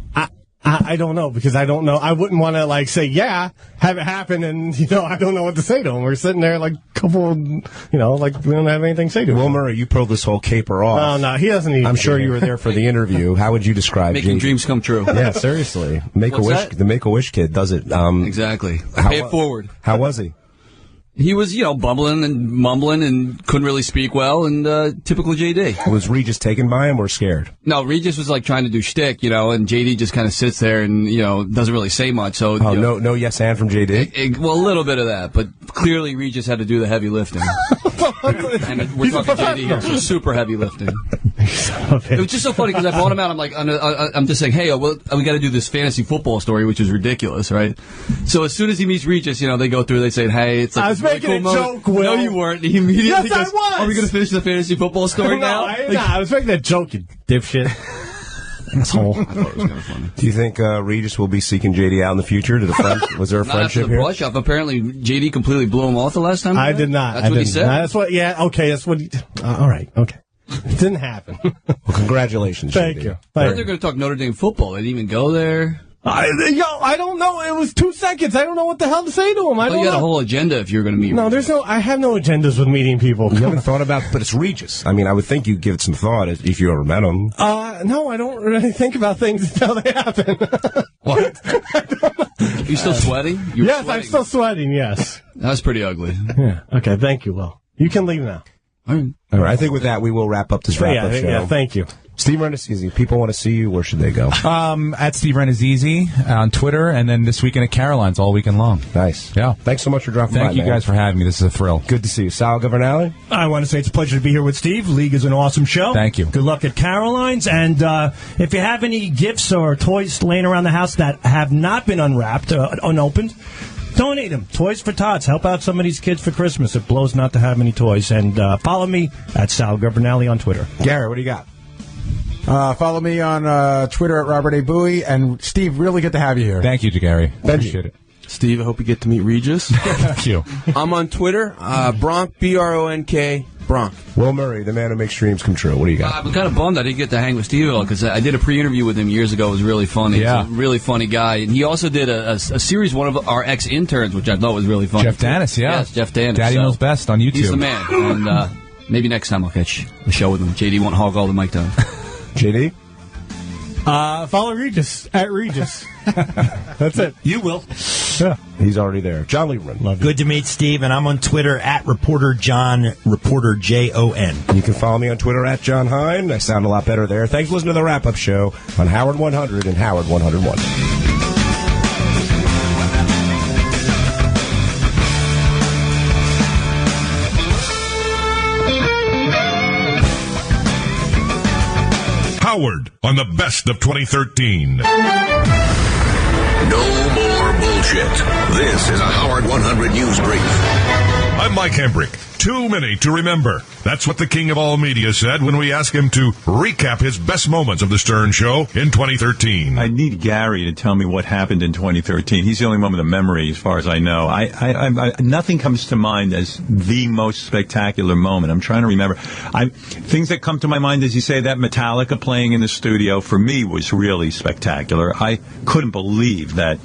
[SPEAKER 6] I don't know, because I don't know. I wouldn't want to say, yeah, have it happen, and I don't know what to say to him. We're sitting there couple, we don't have anything to say to him.
[SPEAKER 3] Will Murray, you pulled this whole caper off.
[SPEAKER 6] Oh no, he doesn't need.
[SPEAKER 3] I'm sure you were there for the interview. How would you describe
[SPEAKER 11] making dreams come true?
[SPEAKER 3] Yeah, seriously. The Make-A-Wish kid does it.
[SPEAKER 11] Exactly. Pay it forward.
[SPEAKER 3] How was he?
[SPEAKER 11] He was, bumbling and mumbling and couldn't really speak well, and typical JD.
[SPEAKER 3] Was Regis taken by him or scared?
[SPEAKER 11] No, Regis was trying to do shtick, and JD just kind of sits there and, doesn't really say much. So
[SPEAKER 3] no yes and from JD?
[SPEAKER 11] Well, a little bit of that, but clearly Regis had to do the heavy lifting. And we're talking JD here, so super heavy lifting. It was just so funny because I brought him out. I'm just saying, hey, we got to do this fantasy football story, which is ridiculous, right? So as soon as he meets Regis, they go through. They say, hey, it's
[SPEAKER 6] I was making
[SPEAKER 11] really cool
[SPEAKER 6] a joke, Will.
[SPEAKER 11] No, you weren't. He immediately
[SPEAKER 6] yes,
[SPEAKER 11] goes,
[SPEAKER 6] I was.
[SPEAKER 11] Are we going to finish the fantasy football story now?
[SPEAKER 6] I was making that joke, you dipshit. Asshole.
[SPEAKER 11] I thought it was kind of funny.
[SPEAKER 3] Do you think Regis will be seeking JD out in the future? Was there a friendship here?
[SPEAKER 11] Not after the brush-up. Apparently, JD completely blew him off the last time.
[SPEAKER 6] I did not.
[SPEAKER 11] That's what he said?
[SPEAKER 6] That's what. Yeah. Okay. That's what. All right. Okay. It didn't happen.
[SPEAKER 3] Well, congratulations.
[SPEAKER 6] Thank
[SPEAKER 3] JD.
[SPEAKER 6] you.
[SPEAKER 11] I heard they're going to talk Notre Dame football. They didn't even go there.
[SPEAKER 6] I don't know. It was 2 seconds. I don't know what the hell to say to him. I don't
[SPEAKER 11] you
[SPEAKER 6] know.
[SPEAKER 11] had a whole agenda if you're going to meet.
[SPEAKER 6] No, I have no agendas with meeting people.
[SPEAKER 3] You haven't thought about, but it's Regis. I mean, I would think you'd give it some thought if you ever met him.
[SPEAKER 6] No, I don't really think about things until they happen.
[SPEAKER 11] What? You still sweating?
[SPEAKER 6] Yes, I'm still sweating. Yes.
[SPEAKER 11] That's pretty ugly.
[SPEAKER 6] Yeah. Okay. Thank you, Will. You can leave now.
[SPEAKER 3] All right. I think with that, we will wrap up this wrap-up show.
[SPEAKER 6] Yeah, thank you.
[SPEAKER 3] Steve Renazizi, people want to see you. Where should they go?
[SPEAKER 10] At Steve Renazizi on Twitter, and then this weekend at Caroline's all weekend long.
[SPEAKER 3] Nice.
[SPEAKER 10] Yeah.
[SPEAKER 3] Thanks so much for dropping by,
[SPEAKER 10] Thank you guys for having me. This is a thrill.
[SPEAKER 3] Good to see you. Sal Governale?
[SPEAKER 5] I want to say it's a pleasure to be here with Steve. League is an awesome show.
[SPEAKER 10] Thank you.
[SPEAKER 5] Good luck at Caroline's. And if you have any gifts or toys laying around the house that have not been unwrapped, unopened, donate them. Toys for Tots. Help out some of these kids for Christmas. It blows not to have any toys. And follow me at Sal Governale on Twitter.
[SPEAKER 3] Gary, what do you got?
[SPEAKER 4] Follow me on Twitter at Robert A. Bowie. And Steve, really good to have you here.
[SPEAKER 10] Thank you, Gary. Appreciate it.
[SPEAKER 11] Steve, I hope you get to meet Regis.
[SPEAKER 10] Thank you.
[SPEAKER 11] I'm on Twitter, Bronk, B-R-O-N-K, Bronk.
[SPEAKER 3] Will Murray, the man who makes dreams come true. What do you got?
[SPEAKER 11] I'm kind of bummed I didn't get to hang with Steve at all, because I did a pre-interview with him years ago. It was really funny.
[SPEAKER 10] Yeah.
[SPEAKER 11] He's a really funny guy. And he also did a series, one of our ex-interns, which I thought was really funny.
[SPEAKER 10] Jeff Danis, yeah.
[SPEAKER 11] Yes, Jeff Danis.
[SPEAKER 10] Daddy Knows Best on YouTube.
[SPEAKER 11] He's the man. And maybe next time I'll catch the show with him. JD won't hog all the mic time.
[SPEAKER 3] JD?
[SPEAKER 6] Follow Regis at Regis. That's it.
[SPEAKER 5] You will.
[SPEAKER 6] Yeah.
[SPEAKER 3] He's already there. John Lieberman.
[SPEAKER 2] Love you. Good to meet Steve, and I'm on Twitter at Reporter John, Reporter Jon.
[SPEAKER 3] You can follow me on Twitter at John Hein. I sound a lot better there. Thanks for listening to the wrap-up show on Howard 100 and Howard 101.
[SPEAKER 12] Howard on the best of 2013.
[SPEAKER 17] No more bullshit. This is a Howard 100 News Brief.
[SPEAKER 12] I'm Mike Hembrick. Too many to remember. That's what the king of all media said when we asked him to recap his best moments of the Stern Show in 2013.
[SPEAKER 18] I need Gary to tell me what happened in 2013. He's the only one with a memory, as far as I know. Nothing comes to mind as the most spectacular moment. I'm trying to remember. Things that come to my mind, as you say, that Metallica playing in the studio, for me, was really spectacular. I couldn't believe that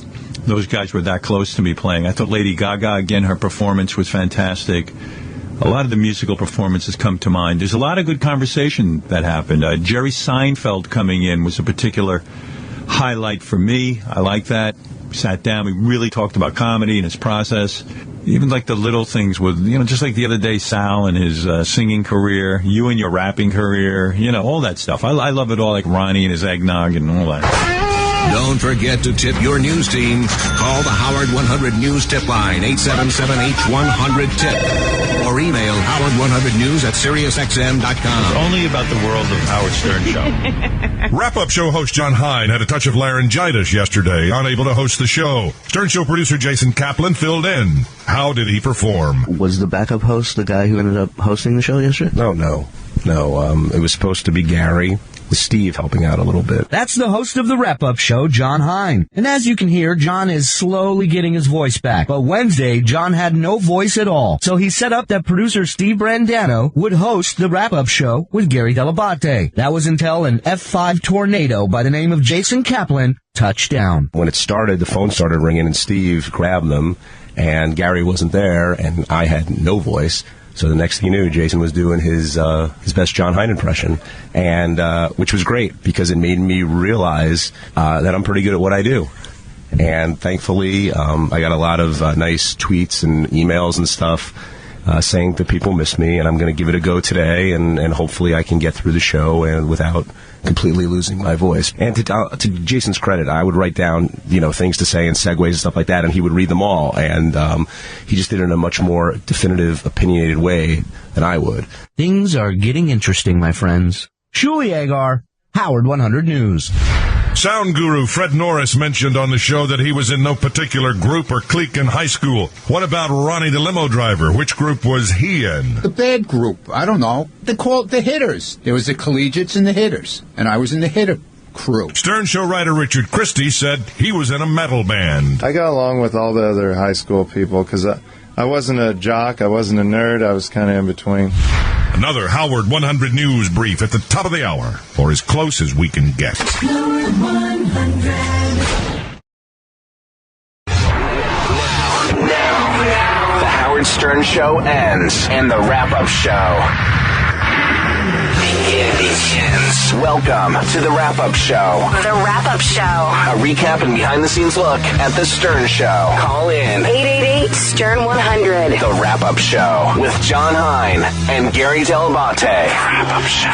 [SPEAKER 18] those guys were that close to me playing. I thought Lady Gaga, again, her performance was fantastic. A lot of the musical performances come to mind. There's a lot of good conversation that happened. Jerry Seinfeld coming in was a particular highlight for me. I like that. We sat down. We really talked about comedy and its process. Even like the little things with, just like the other day, Sal and his singing career, you and your rapping career, all that stuff. I love it all, like Ronnie and his eggnog and all that.
[SPEAKER 17] Don't forget to tip your news team. Call the Howard 100 News tip line, 877-H100-TIP. Or email howard100news@SiriusXM.com.
[SPEAKER 18] Only about the world of Howard Stern Show.
[SPEAKER 12] Wrap-up show host John Hein had a touch of laryngitis yesterday, unable to host the show. Stern Show producer Jason Kaplan filled in. How did he perform?
[SPEAKER 19] Was the backup host the guy who ended up hosting the show yesterday?
[SPEAKER 3] No. It was supposed to be Gary, with Steve helping out a little bit.
[SPEAKER 20] That's the host of the wrap-up show, John Hein. And as you can hear, John is slowly getting his voice back. But Wednesday, John had no voice at all. So he set up that producer Steve Brandano would host the wrap-up show with Gary Dell'Abate. That was until an F5 tornado by the name of Jason Kaplan touched down.
[SPEAKER 3] When it started, the phone started ringing and Steve grabbed them and Gary wasn't there and I had no voice. So the next thing you knew, Jason was doing his best John Hein impression, and which was great because it made me realize that I'm pretty good at what I do. And thankfully, I got a lot of nice tweets and emails and stuff saying that people miss me, and I'm going to give it a go today, and hopefully I can get through the show and without completely losing my voice. And to Jason's credit, I would write down things to say and segues and stuff like that, and he would read them all, and he just did it in a much more definitive, opinionated way than I would.
[SPEAKER 20] Things are getting interesting, my friends. Shuli Agar, Howard 100 News.
[SPEAKER 12] Sound guru Fred Norris mentioned on the show that he was in no particular group or clique in high school. What about Ronnie the limo driver? Which group was he in?
[SPEAKER 21] The bad group. I don't know. They call it the hitters. There was the collegiates and the hitters, and I was in the hitter crew.
[SPEAKER 12] Stern Show writer Richard Christie said he was in a metal band.
[SPEAKER 22] I got along with all the other high school people because I wasn't a jock, I wasn't a nerd, I was kind of in between.
[SPEAKER 12] Another Howard 100 News brief at the top of the hour, or as close as we can get.
[SPEAKER 1] Howard 100. Now, the Howard Stern Show ends, and the wrap-up show begins. Welcome to the wrap-up show.
[SPEAKER 13] The wrap-up show.
[SPEAKER 1] A recap and behind-the-scenes look at the Stern Show. Call in
[SPEAKER 13] 888-STERN-100.
[SPEAKER 1] The wrap-up show with John Hein and Gary Dell'Abate. Wrap-up show.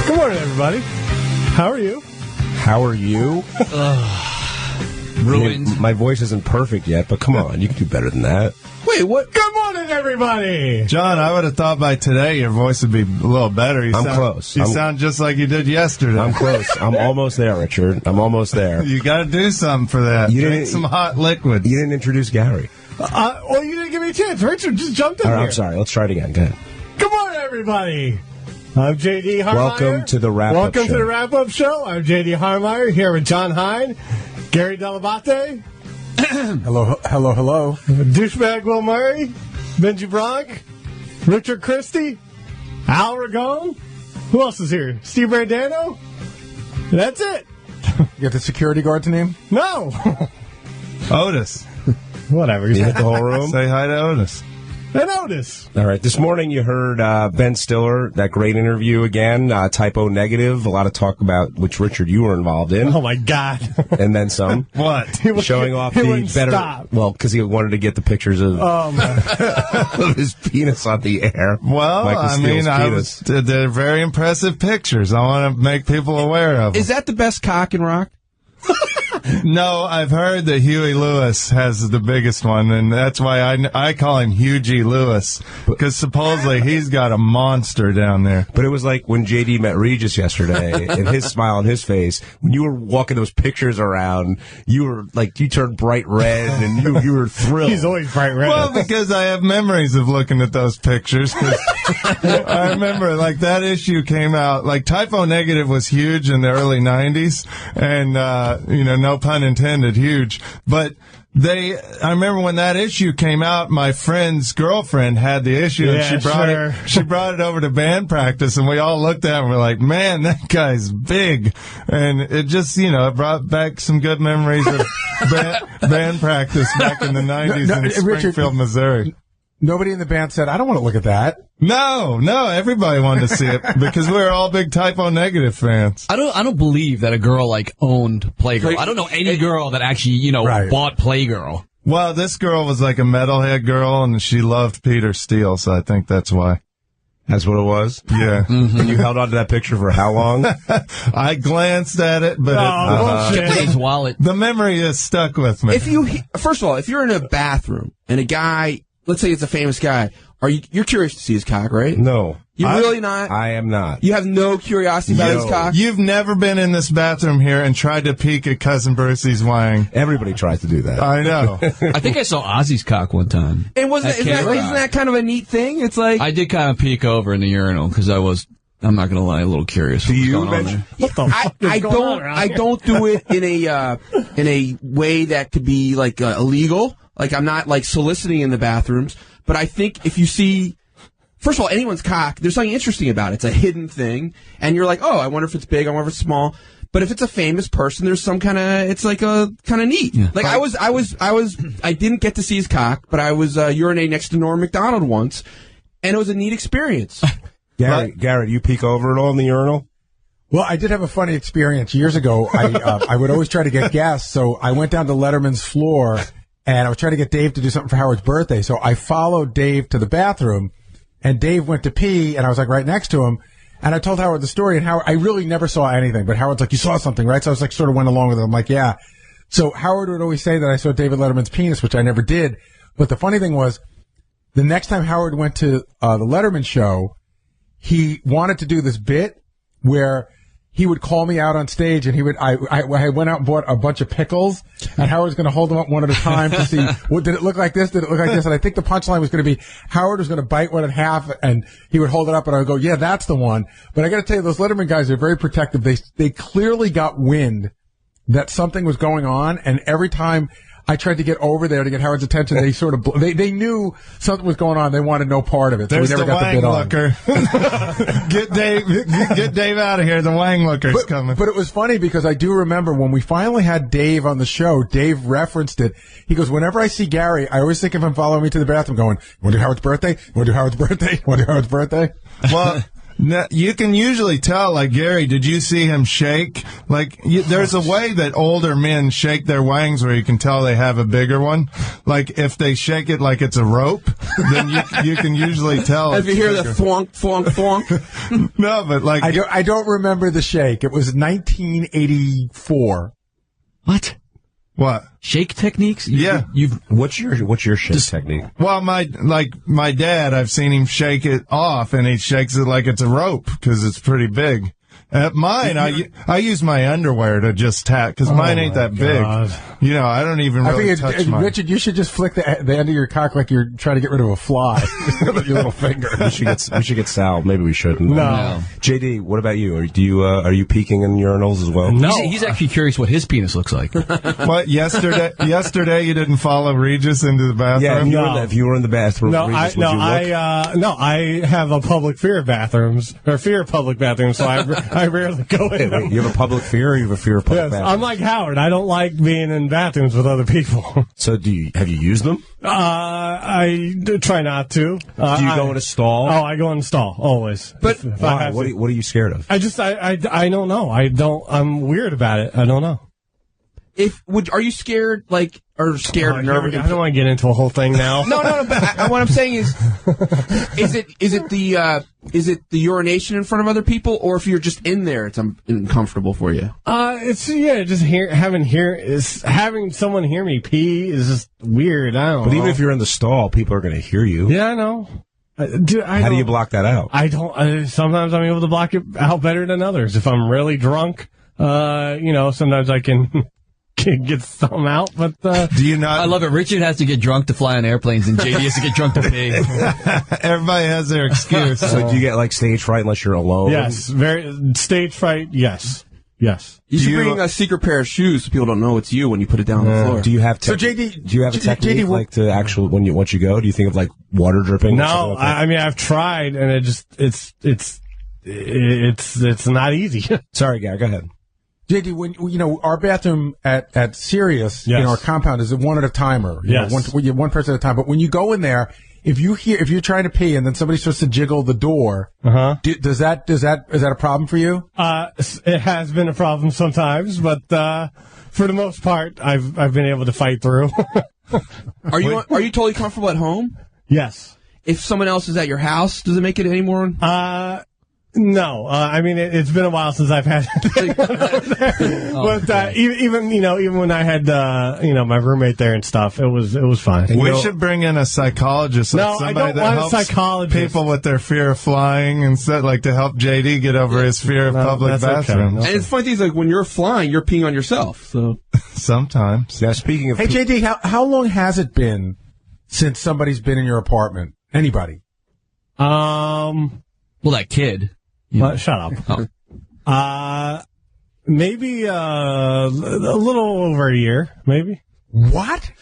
[SPEAKER 6] Good morning, everybody. How are you?
[SPEAKER 3] How are you?
[SPEAKER 10] Ruined.
[SPEAKER 3] My voice isn't perfect yet, but come on, you can do better than that.
[SPEAKER 6] Wait, what? Good morning, everybody.
[SPEAKER 23] John, I would have thought by today your voice would be a little better.
[SPEAKER 3] I'm close.
[SPEAKER 23] You sound just like you did yesterday.
[SPEAKER 3] I'm close. I'm almost there, Richard. I'm almost there.
[SPEAKER 23] You got to do something for that. Drink some hot liquids.
[SPEAKER 3] You didn't introduce Gary.
[SPEAKER 6] Well, you didn't give me a chance. Richard just jumped in here.
[SPEAKER 3] I'm sorry. Let's try it again. Go ahead.
[SPEAKER 6] Good morning, everybody. I'm J.D. Harmeyer.
[SPEAKER 3] Welcome to the wrap-up
[SPEAKER 6] Welcome
[SPEAKER 3] show.
[SPEAKER 6] to the wrap-up show. I'm J.D. Harmeyer here with John Hein, Gary Dell'Abate.
[SPEAKER 4] Hello.
[SPEAKER 6] Douchebag Will Murray, Benji Bronk, Richard Christie, Al Ragone. Who else is here? Steve Brandano. That's it.
[SPEAKER 4] You got the security guard to name?
[SPEAKER 6] No.
[SPEAKER 23] Otis.
[SPEAKER 6] Whatever.
[SPEAKER 3] You hit the whole room?
[SPEAKER 23] Say hi to Otis.
[SPEAKER 6] And Otis.
[SPEAKER 3] All right. This morning you heard Ben Stiller, that great interview again, Typo Negative, a lot of talk about which Richard you were involved in.
[SPEAKER 6] Oh, my God.
[SPEAKER 3] And then some.
[SPEAKER 23] What?
[SPEAKER 3] Showing off the better.
[SPEAKER 6] Stop.
[SPEAKER 3] Well, because he wanted to get the pictures of,
[SPEAKER 6] Oh,
[SPEAKER 3] of his penis on the air.
[SPEAKER 23] Well,
[SPEAKER 3] Michael Steele's penis.
[SPEAKER 23] They're very impressive pictures. I want to make people aware of them.
[SPEAKER 11] Is that the best cock in rock?
[SPEAKER 23] No, I've heard that Huey Lewis has the biggest one, and that's why I call him Hughie Lewis, because supposedly he's got a monster down there.
[SPEAKER 3] But it was like when JD met Regis yesterday, and his smile on his face, when you were walking those pictures around, you turned bright red, and you were thrilled.
[SPEAKER 6] He's always bright red.
[SPEAKER 23] Well, because I have memories of looking at those pictures. 'Cause I remember, like, that issue came out, like, Typo Negative was huge in the early 90s, and, no pun intended, huge. But I remember when that issue came out, my friend's girlfriend had the issue, and she brought it over to band practice, and we all looked at it and we're like, man, that guy's big. And it just, it brought back some good memories of band practice back in the 90s in Springfield, Missouri.
[SPEAKER 4] Nobody in the band said, I don't want to look at that.
[SPEAKER 23] No, everybody wanted to see it because we were all big Typo Negative fans.
[SPEAKER 7] I don't believe that a girl owned Playgirl. I don't know any girl that actually, bought Playgirl.
[SPEAKER 23] Well, this girl was like a metalhead girl and she loved Peter Steele, so I think that's why.
[SPEAKER 3] That's what it was?
[SPEAKER 23] Yeah.
[SPEAKER 3] Mm-hmm. And you held on to that picture for how long?
[SPEAKER 23] I glanced at it, but
[SPEAKER 7] his wallet.
[SPEAKER 23] The memory is stuck with me.
[SPEAKER 11] First of all, if you're in a bathroom and a guy, let's say it's a famous guy, you're curious to see his cock, right?
[SPEAKER 3] No.
[SPEAKER 11] You're really not?
[SPEAKER 3] I am not.
[SPEAKER 11] You have no curiosity about his cock?
[SPEAKER 23] You've never been in this bathroom here and tried to peek at Cousin Brucey's wang.
[SPEAKER 3] Everybody tries to do that.
[SPEAKER 23] I know.
[SPEAKER 7] I think I saw Ozzy's cock one time.
[SPEAKER 11] And isn't that kind of a neat thing? It's like
[SPEAKER 7] I did kind of peek over in the urinal because I'm not going to lie, a little curious.
[SPEAKER 3] Do you?
[SPEAKER 7] What
[SPEAKER 6] the fuck is going on around here?
[SPEAKER 11] I don't do it in a way that could be illegal. Like I'm not soliciting in the bathrooms. But I think if you see, first of all, anyone's cock, there's something interesting about it. It's a hidden thing. And you're like, oh, I wonder if it's big. I wonder if it's small. But if it's a famous person, there's some it's like a kind of neat. Yeah. Like I didn't get to see his cock, but I was urinating next to Norm Macdonald once. And it was a neat experience.
[SPEAKER 3] Garrett, you peek over at all in the urinal?
[SPEAKER 4] Well, I did have a funny experience years ago. I would always try to get guests. So I went down to Letterman's floor. And I was trying to get Dave to do something for Howard's birthday. So I followed Dave to the bathroom, and Dave went to pee, and I was right next to him. And I told Howard the story, and Howard, I really never saw anything, but Howard's like, you saw something, right? So I was sort of went along with it. I'm like, yeah. So Howard would always say that I saw David Letterman's penis, which I never did. But the funny thing was, the next time Howard went to the Letterman show, he wanted to do this bit where he would call me out on stage, and I went out and bought a bunch of pickles, and Howard was going to hold them up one at a time to see, did it look like this? Did it look like this? And I think the punchline was going to be, Howard was going to bite one in half, and he would hold it up, and I would go, yeah, that's the one. But I got to tell you, those Letterman guys are very protective. They clearly got wind that something was going on, and every time I tried to get over there to get Howard's attention, they sort of they knew something was going on. They wanted no part of it. So
[SPEAKER 23] There's
[SPEAKER 4] we never
[SPEAKER 23] the
[SPEAKER 4] got
[SPEAKER 23] wang
[SPEAKER 4] the bid on.
[SPEAKER 23] Get Dave out of here. The wang looker's coming.
[SPEAKER 4] But it was funny because I do remember when we finally had Dave on the show, Dave referenced it. He goes, whenever I see Gary, I always think of him following me to the bathroom going, you want to do Howard's birthday? You want to do Howard's birthday? You want to do Howard's birthday?
[SPEAKER 23] Well, you can usually tell, Gary, did you see him shake? There's a way that older men shake their wangs where you can tell they have a bigger one. If they shake it like it's a rope, then you can usually tell.
[SPEAKER 11] If you hear the thwonk, thwonk, thwonk.
[SPEAKER 23] No, but
[SPEAKER 4] I don't remember the shake. It was 1984.
[SPEAKER 23] What?
[SPEAKER 7] Shake techniques?
[SPEAKER 3] What's your shake technique?
[SPEAKER 23] Well, my dad, I've seen him shake it off, and he shakes it like it's a rope because it's pretty big. At mine, I use my underwear to just tap because mine ain't that big. I don't even really touch mine.
[SPEAKER 4] Richard, you should just flick the end of your cock like you're trying to get rid of a fly with your little finger.
[SPEAKER 3] We should get Sal. Maybe we shouldn't.
[SPEAKER 4] No.
[SPEAKER 3] JD, what about you? Are you peeking in urinals as well?
[SPEAKER 7] No. He's actually curious what his penis looks like.
[SPEAKER 23] What, yesterday you didn't follow Regis into the bathroom?
[SPEAKER 3] Yeah, if you were in the bathroom, Regis, would you look?
[SPEAKER 6] I have a public fear of bathrooms, or fear of public bathrooms, so I rarely go in them.
[SPEAKER 3] You have a public fear, or you have a fear of public bathrooms?
[SPEAKER 6] I'm like Howard. I don't like being in bathrooms with other people.
[SPEAKER 3] So have you used them?
[SPEAKER 6] I try not to.
[SPEAKER 3] Do you go in a stall?
[SPEAKER 6] Oh, I go in a stall, always.
[SPEAKER 11] But
[SPEAKER 3] why? What are you scared of?
[SPEAKER 6] I don't know. I'm weird about it. I don't know.
[SPEAKER 11] Are you scared, are scared and nervous.
[SPEAKER 6] I don't want to get into a whole thing now.
[SPEAKER 11] No. But what I'm saying is it the urination in front of other people, or if you're just in there, it's uncomfortable for you?
[SPEAKER 6] Just having someone hear me pee is just weird. I don't know.
[SPEAKER 3] But even if you're in the stall, people are going to hear you.
[SPEAKER 6] Yeah, I know.
[SPEAKER 3] How do you block that out?
[SPEAKER 6] I don't. Sometimes I'm able to block it out better than others. If I'm really drunk, sometimes I can get something out. But
[SPEAKER 3] do you not?
[SPEAKER 7] I love it. Richard has to get drunk to fly on airplanes, and JD has to get drunk to pee.
[SPEAKER 23] Everybody has their excuse.
[SPEAKER 3] So do you get like stage fright unless you're alone?
[SPEAKER 6] Yes, very stage fright. Yes.
[SPEAKER 11] You should bring a secret pair of shoes so people don't know it's you when you put it down on the floor.
[SPEAKER 3] Do you have
[SPEAKER 4] So JD,
[SPEAKER 3] do you have a technique
[SPEAKER 4] JD,
[SPEAKER 3] like to actual once you go? Do you think of like water dripping?
[SPEAKER 6] No, I mean I've tried, and it's not easy.
[SPEAKER 3] Sorry, Gary, go ahead.
[SPEAKER 4] JD, when our bathroom at Sirius in our compound is one at a time, or one person at a time. But when you go in there, if you're trying to pee and then somebody starts to jiggle the door, is that a problem for you?
[SPEAKER 6] It has been a problem sometimes, but for the most part, I've been able to fight through.
[SPEAKER 11] Are you totally comfortable at home?
[SPEAKER 6] Yes.
[SPEAKER 11] If someone else is at your house, does it make it any more?
[SPEAKER 6] No, I mean it's been a while since I've had but even when I had my roommate there and stuff, it was fine.
[SPEAKER 23] We should bring in a psychologist.
[SPEAKER 6] No,
[SPEAKER 23] somebody
[SPEAKER 6] I don't
[SPEAKER 23] that
[SPEAKER 6] want
[SPEAKER 23] helps
[SPEAKER 6] a psychologist.
[SPEAKER 23] people with their fear of flying, instead, like to help JD get over his fear of public bathrooms.
[SPEAKER 11] And it's funny things like when you're flying, you're peeing on yourself. So
[SPEAKER 23] sometimes.
[SPEAKER 3] Now speaking of,
[SPEAKER 4] hey JD, how long has it been since somebody's been in your apartment? Anybody?
[SPEAKER 7] Well, that kid.
[SPEAKER 6] Shut up. Oh. Maybe a little over a year, maybe.
[SPEAKER 4] What?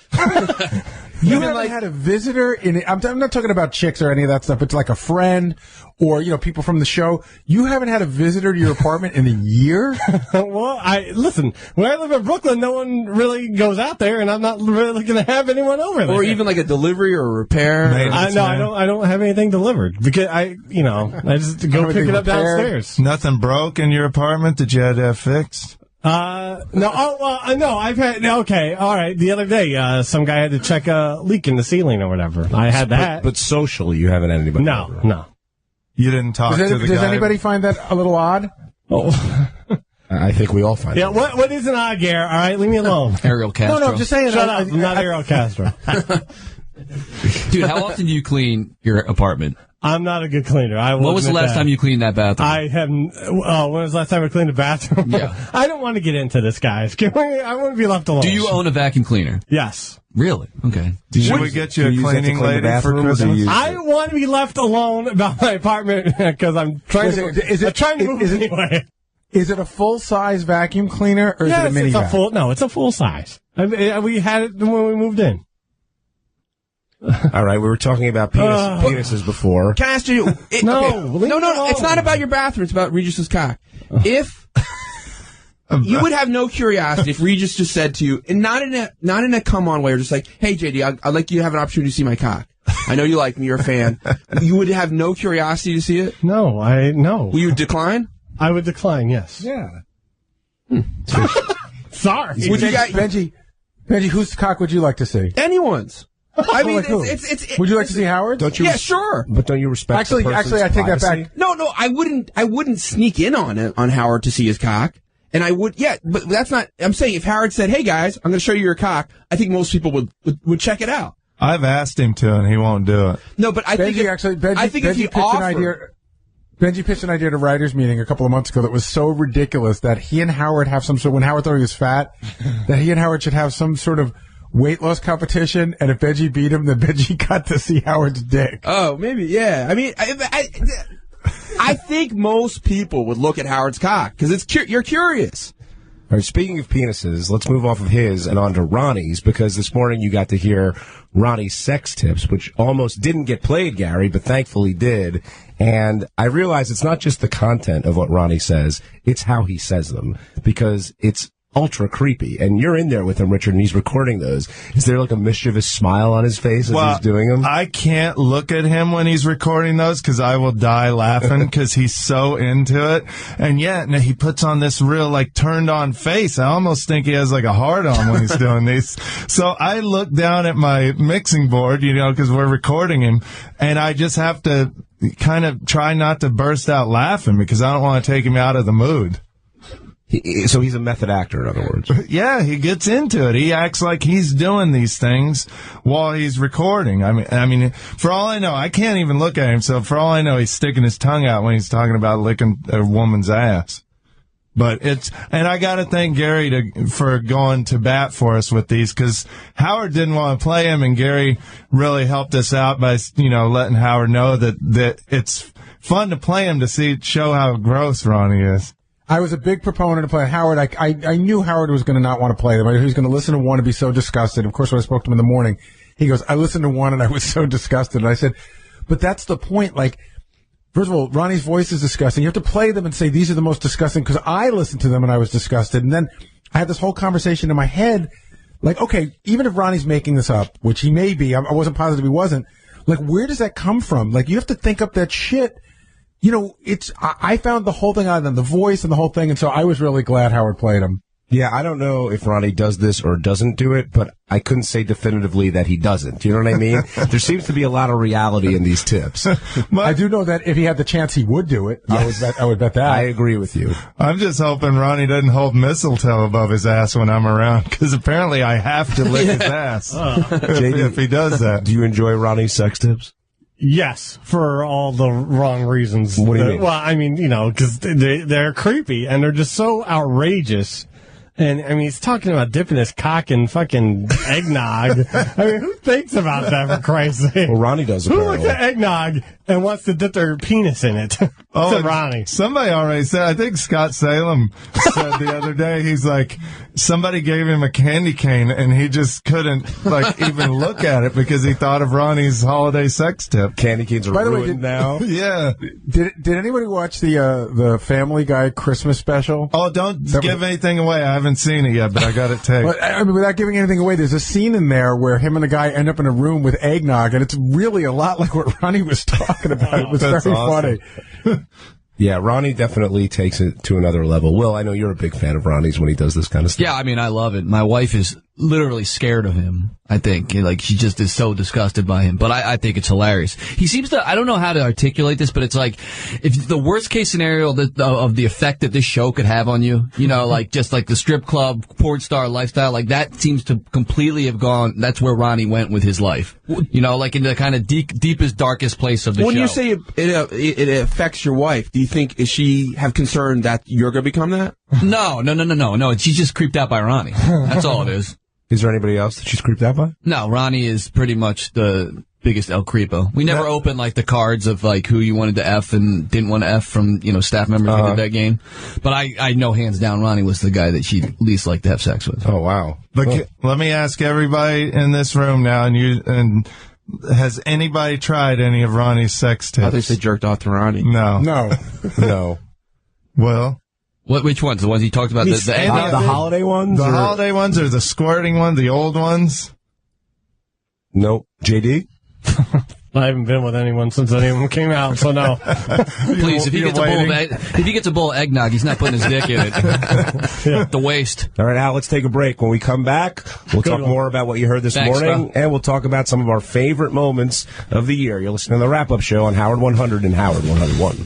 [SPEAKER 4] You haven't had a visitor in? I'm not talking about chicks or any of that stuff. It's like a friend or people from the show. You haven't had a visitor to your apartment in a year?
[SPEAKER 6] Well, listen. When I live in Brooklyn, no one really goes out there, and I'm not really going to have anyone over there.
[SPEAKER 11] Or even like a delivery or a repair.
[SPEAKER 6] I don't have anything delivered because I just go pick it up downstairs.
[SPEAKER 23] Nothing broke in your apartment that you had to have fixed?
[SPEAKER 6] No. I've had. Okay, all right. The other day, some guy had to check a leak in the ceiling or whatever. I had that.
[SPEAKER 3] But socially, you haven't had anybody.
[SPEAKER 6] No.
[SPEAKER 23] You didn't talk to the guy.
[SPEAKER 4] Does anybody find that a little odd?
[SPEAKER 3] Oh. I think we all find it.
[SPEAKER 6] Yeah, what is an odd, Gare? All right, leave me alone.
[SPEAKER 7] Ariel Castro.
[SPEAKER 4] No, I'm just saying.
[SPEAKER 6] Shut up. I'm not Ariel Castro.
[SPEAKER 7] Dude, how often do you clean your apartment?
[SPEAKER 6] I'm not a good cleaner.
[SPEAKER 7] When was the last time you cleaned that bathroom?
[SPEAKER 6] I haven't. When was the last time I cleaned the bathroom?
[SPEAKER 7] Yeah.
[SPEAKER 6] I don't want to get into this, guys. I want to be left alone.
[SPEAKER 7] Do you own a vacuum cleaner?
[SPEAKER 6] Yes.
[SPEAKER 7] Really? Okay.
[SPEAKER 23] Should we get you a cleaning lady for Christmas?
[SPEAKER 6] I want to be left alone about my apartment because I'm trying to move anyway.
[SPEAKER 4] Is it a full-size vacuum cleaner or is it a mini vac?
[SPEAKER 6] It's a full size. We had it when we moved in.
[SPEAKER 3] All right, we were talking about penises before.
[SPEAKER 11] Can I ask you? No, it's not about your bathroom. It's about Regis's cock. If you would have no curiosity if Regis just said to you, and not in a come on way, or just like, hey JD, I'd like you to have an opportunity to see my cock. I know you like me. You're a fan. You would have no curiosity to see it.
[SPEAKER 6] No.
[SPEAKER 11] Will you decline?
[SPEAKER 6] I would decline. Yes.
[SPEAKER 4] Yeah.
[SPEAKER 6] Sorry.
[SPEAKER 4] Would you Benji, whose cock would you like to see?
[SPEAKER 11] Anyone's. I mean,
[SPEAKER 4] would you like to see Howard?
[SPEAKER 3] Don't you?
[SPEAKER 11] Yeah, sure.
[SPEAKER 3] But don't you respect?
[SPEAKER 4] Actually, I take that back.
[SPEAKER 11] No, I wouldn't sneak in on Howard to see his cock. And I would, but that's not. I'm saying if Howard said, "Hey guys, I'm going to show you your cock," I think most people would check it out.
[SPEAKER 23] I've asked him to, and he won't do it.
[SPEAKER 11] No, but I think if he offered.
[SPEAKER 4] Benji pitched an idea at a writers' meeting a couple of months ago that was so ridiculous that he and Howard have some sort. When Howard thought he was fat, that he and Howard should have some sort of weight loss competition, and if Benji beat him, then Benji got to see Howard's dick.
[SPEAKER 11] Oh, maybe, yeah. I mean, I think most people would look at Howard's cock because you're curious.
[SPEAKER 3] All right, speaking of penises, let's move off of his and on to Ronnie's, because this morning you got to hear Ronnie's sex tips, which almost didn't get played, Gary, but thankfully did. And I realize it's not just the content of what Ronnie says, it's how he says them, because it's ultra creepy. And you're in there with him, Richard, and he's recording those. Is there like a mischievous smile on his face as he's doing them?
[SPEAKER 23] I can't look at him when he's recording those because I will die laughing because he's so into it. And yet he puts on this real like turned on face. I almost think he has like a heart on when he's doing these. So I look down at my mixing board, because we're recording him, and I just have to kind of try not to burst out laughing because I don't want to take him out of the mood.
[SPEAKER 3] So he's a method actor, in other words.
[SPEAKER 23] Yeah, he gets into it. He acts like he's doing these things while he's recording. I mean, for all I know, I can't even look at him. So for all I know, he's sticking his tongue out when he's talking about licking a woman's ass. But and I got to thank Gary for going to bat for us with these because Howard didn't want to play him, and Gary really helped us out by, letting Howard know that it's fun to play him to show how gross Ronnie is.
[SPEAKER 4] I was a big proponent of playing Howard. I knew Howard was going to not want to play them. He was going to listen to one and be so disgusted. Of course, when I spoke to him in the morning, he goes, I listened to one and I was so disgusted. And I said, but that's the point. Like, first of all, Ronnie's voice is disgusting. You have to play them and say, these are the most disgusting, because I listened to them and I was disgusted. And then I had this whole conversation in my head, like, okay, even if Ronnie's making this up, which he may be, I wasn't positive he wasn't, like, where does that come from? Like, you have to think up that shit. I found the whole thing out of them, the voice and the whole thing, and so I was really glad Howard played him.
[SPEAKER 3] Yeah, I don't know if Ronnie does this or doesn't do it, but I couldn't say definitively that he doesn't. You know what I mean? There seems to be a lot of reality in these tips.
[SPEAKER 4] I do know that if he had the chance, he would do it. Yes. I would bet that.
[SPEAKER 3] I agree with you.
[SPEAKER 23] I'm just hoping Ronnie doesn't hold mistletoe above his ass when I'm around, because apparently I have to lick his ass if he does that.
[SPEAKER 3] Do you enjoy Ronnie's sex tips?
[SPEAKER 6] Yes, for all the wrong reasons.
[SPEAKER 3] What do you mean?
[SPEAKER 6] Well, I mean, because they're creepy and they're just so outrageous. And, I mean, he's talking about dipping his cock in fucking eggnog. I mean, who thinks about that, for Christ's sake?
[SPEAKER 3] Well, Ronnie does.
[SPEAKER 6] Who looks at eggnog and wants to dip their penis in it?
[SPEAKER 23] Oh,
[SPEAKER 6] Ronnie.
[SPEAKER 23] Somebody already said, I think Scott Salem said the other day, he's like, somebody gave him a candy cane and he just couldn't, even look at it because he thought of Ronnie's holiday sex tip.
[SPEAKER 3] Candy canes are ruined now.
[SPEAKER 23] Yeah.
[SPEAKER 4] Did anybody watch the Family Guy Christmas special?
[SPEAKER 23] Oh, don't give anything away. I haven't seen it yet, but I got it taped.
[SPEAKER 4] But, I mean, without giving anything away, there's a scene in there where him and a guy end up in a room with eggnog, and it's really a lot like what Ronnie was talking about. It was very
[SPEAKER 23] awesome.
[SPEAKER 4] funny.
[SPEAKER 3] Yeah, Ronnie definitely takes it to another level. Will, I know you're a big fan of Ronnie's when he does this kind of stuff.
[SPEAKER 7] Yeah, I mean, I love it. My wife is literally scared of him, I think. Like, she just is so disgusted by him. But I think it's hilarious. He seems to, I don't know how to articulate this, but it's like, if the worst case scenario of the effect that this show could have on you, just like the strip club, porn star lifestyle, like that seems to completely have gone, that's where Ronnie went with his life. Like in the kind of deepest, darkest place of the show.
[SPEAKER 11] When you say it affects your wife, do you think, is she have concern that you're going to become that?
[SPEAKER 7] No. She's just creeped out by Ronnie. That's all it is.
[SPEAKER 3] Is there anybody else that she's creeped out by?
[SPEAKER 7] No, Ronnie is pretty much the biggest El Creepo. We never opened the cards of who you wanted to F and didn't want to F from staff members who did that game. But I know hands down Ronnie was the guy that she'd least like to have sex with.
[SPEAKER 3] Oh wow!
[SPEAKER 23] But let me ask everybody in this room now, and has anybody tried any of Ronnie's sex tips?
[SPEAKER 11] I think they jerked off to Ronnie.
[SPEAKER 23] No. Well.
[SPEAKER 7] Which ones? The ones you talked about? The
[SPEAKER 3] holiday ones?
[SPEAKER 23] The holiday ones or the squirting ones, the old ones?
[SPEAKER 3] Nope. JD?
[SPEAKER 6] I haven't been with anyone since any of them came out, so no.
[SPEAKER 7] Please, if he gets a bowl of eggnog, he's not putting his dick in it. The waste.
[SPEAKER 3] All right, Al, let's take a break. When we come back, we'll talk more about what you heard this morning, and we'll talk about some of our favorite moments of the year. You're listening to the Wrap-Up Show on Howard 100 and Howard 101.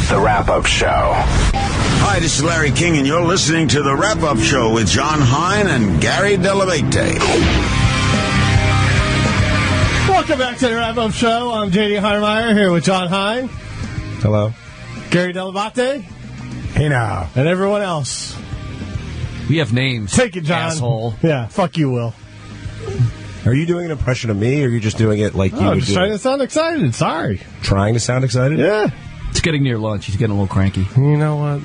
[SPEAKER 1] The Wrap-Up Show.
[SPEAKER 8] Hi, this is Larry King, and you're listening to The Wrap-Up Show with John Hein and Gary Dell'Abate.
[SPEAKER 6] Welcome back to The Wrap-Up Show. I'm J.D. Heinemeier here with John Hein.
[SPEAKER 3] Hello.
[SPEAKER 6] Gary Dell'Abate.
[SPEAKER 4] Hey now.
[SPEAKER 6] And everyone else.
[SPEAKER 7] We have names.
[SPEAKER 6] Take it, John.
[SPEAKER 7] Asshole.
[SPEAKER 6] Yeah, fuck you, Will.
[SPEAKER 3] Are you doing an impression of me, or are you just doing it like you would
[SPEAKER 6] just
[SPEAKER 3] do?
[SPEAKER 6] trying to sound excited. Sorry.
[SPEAKER 3] Trying to sound excited?
[SPEAKER 6] Yeah.
[SPEAKER 7] It's getting near lunch. He's getting a little cranky.
[SPEAKER 6] You know what?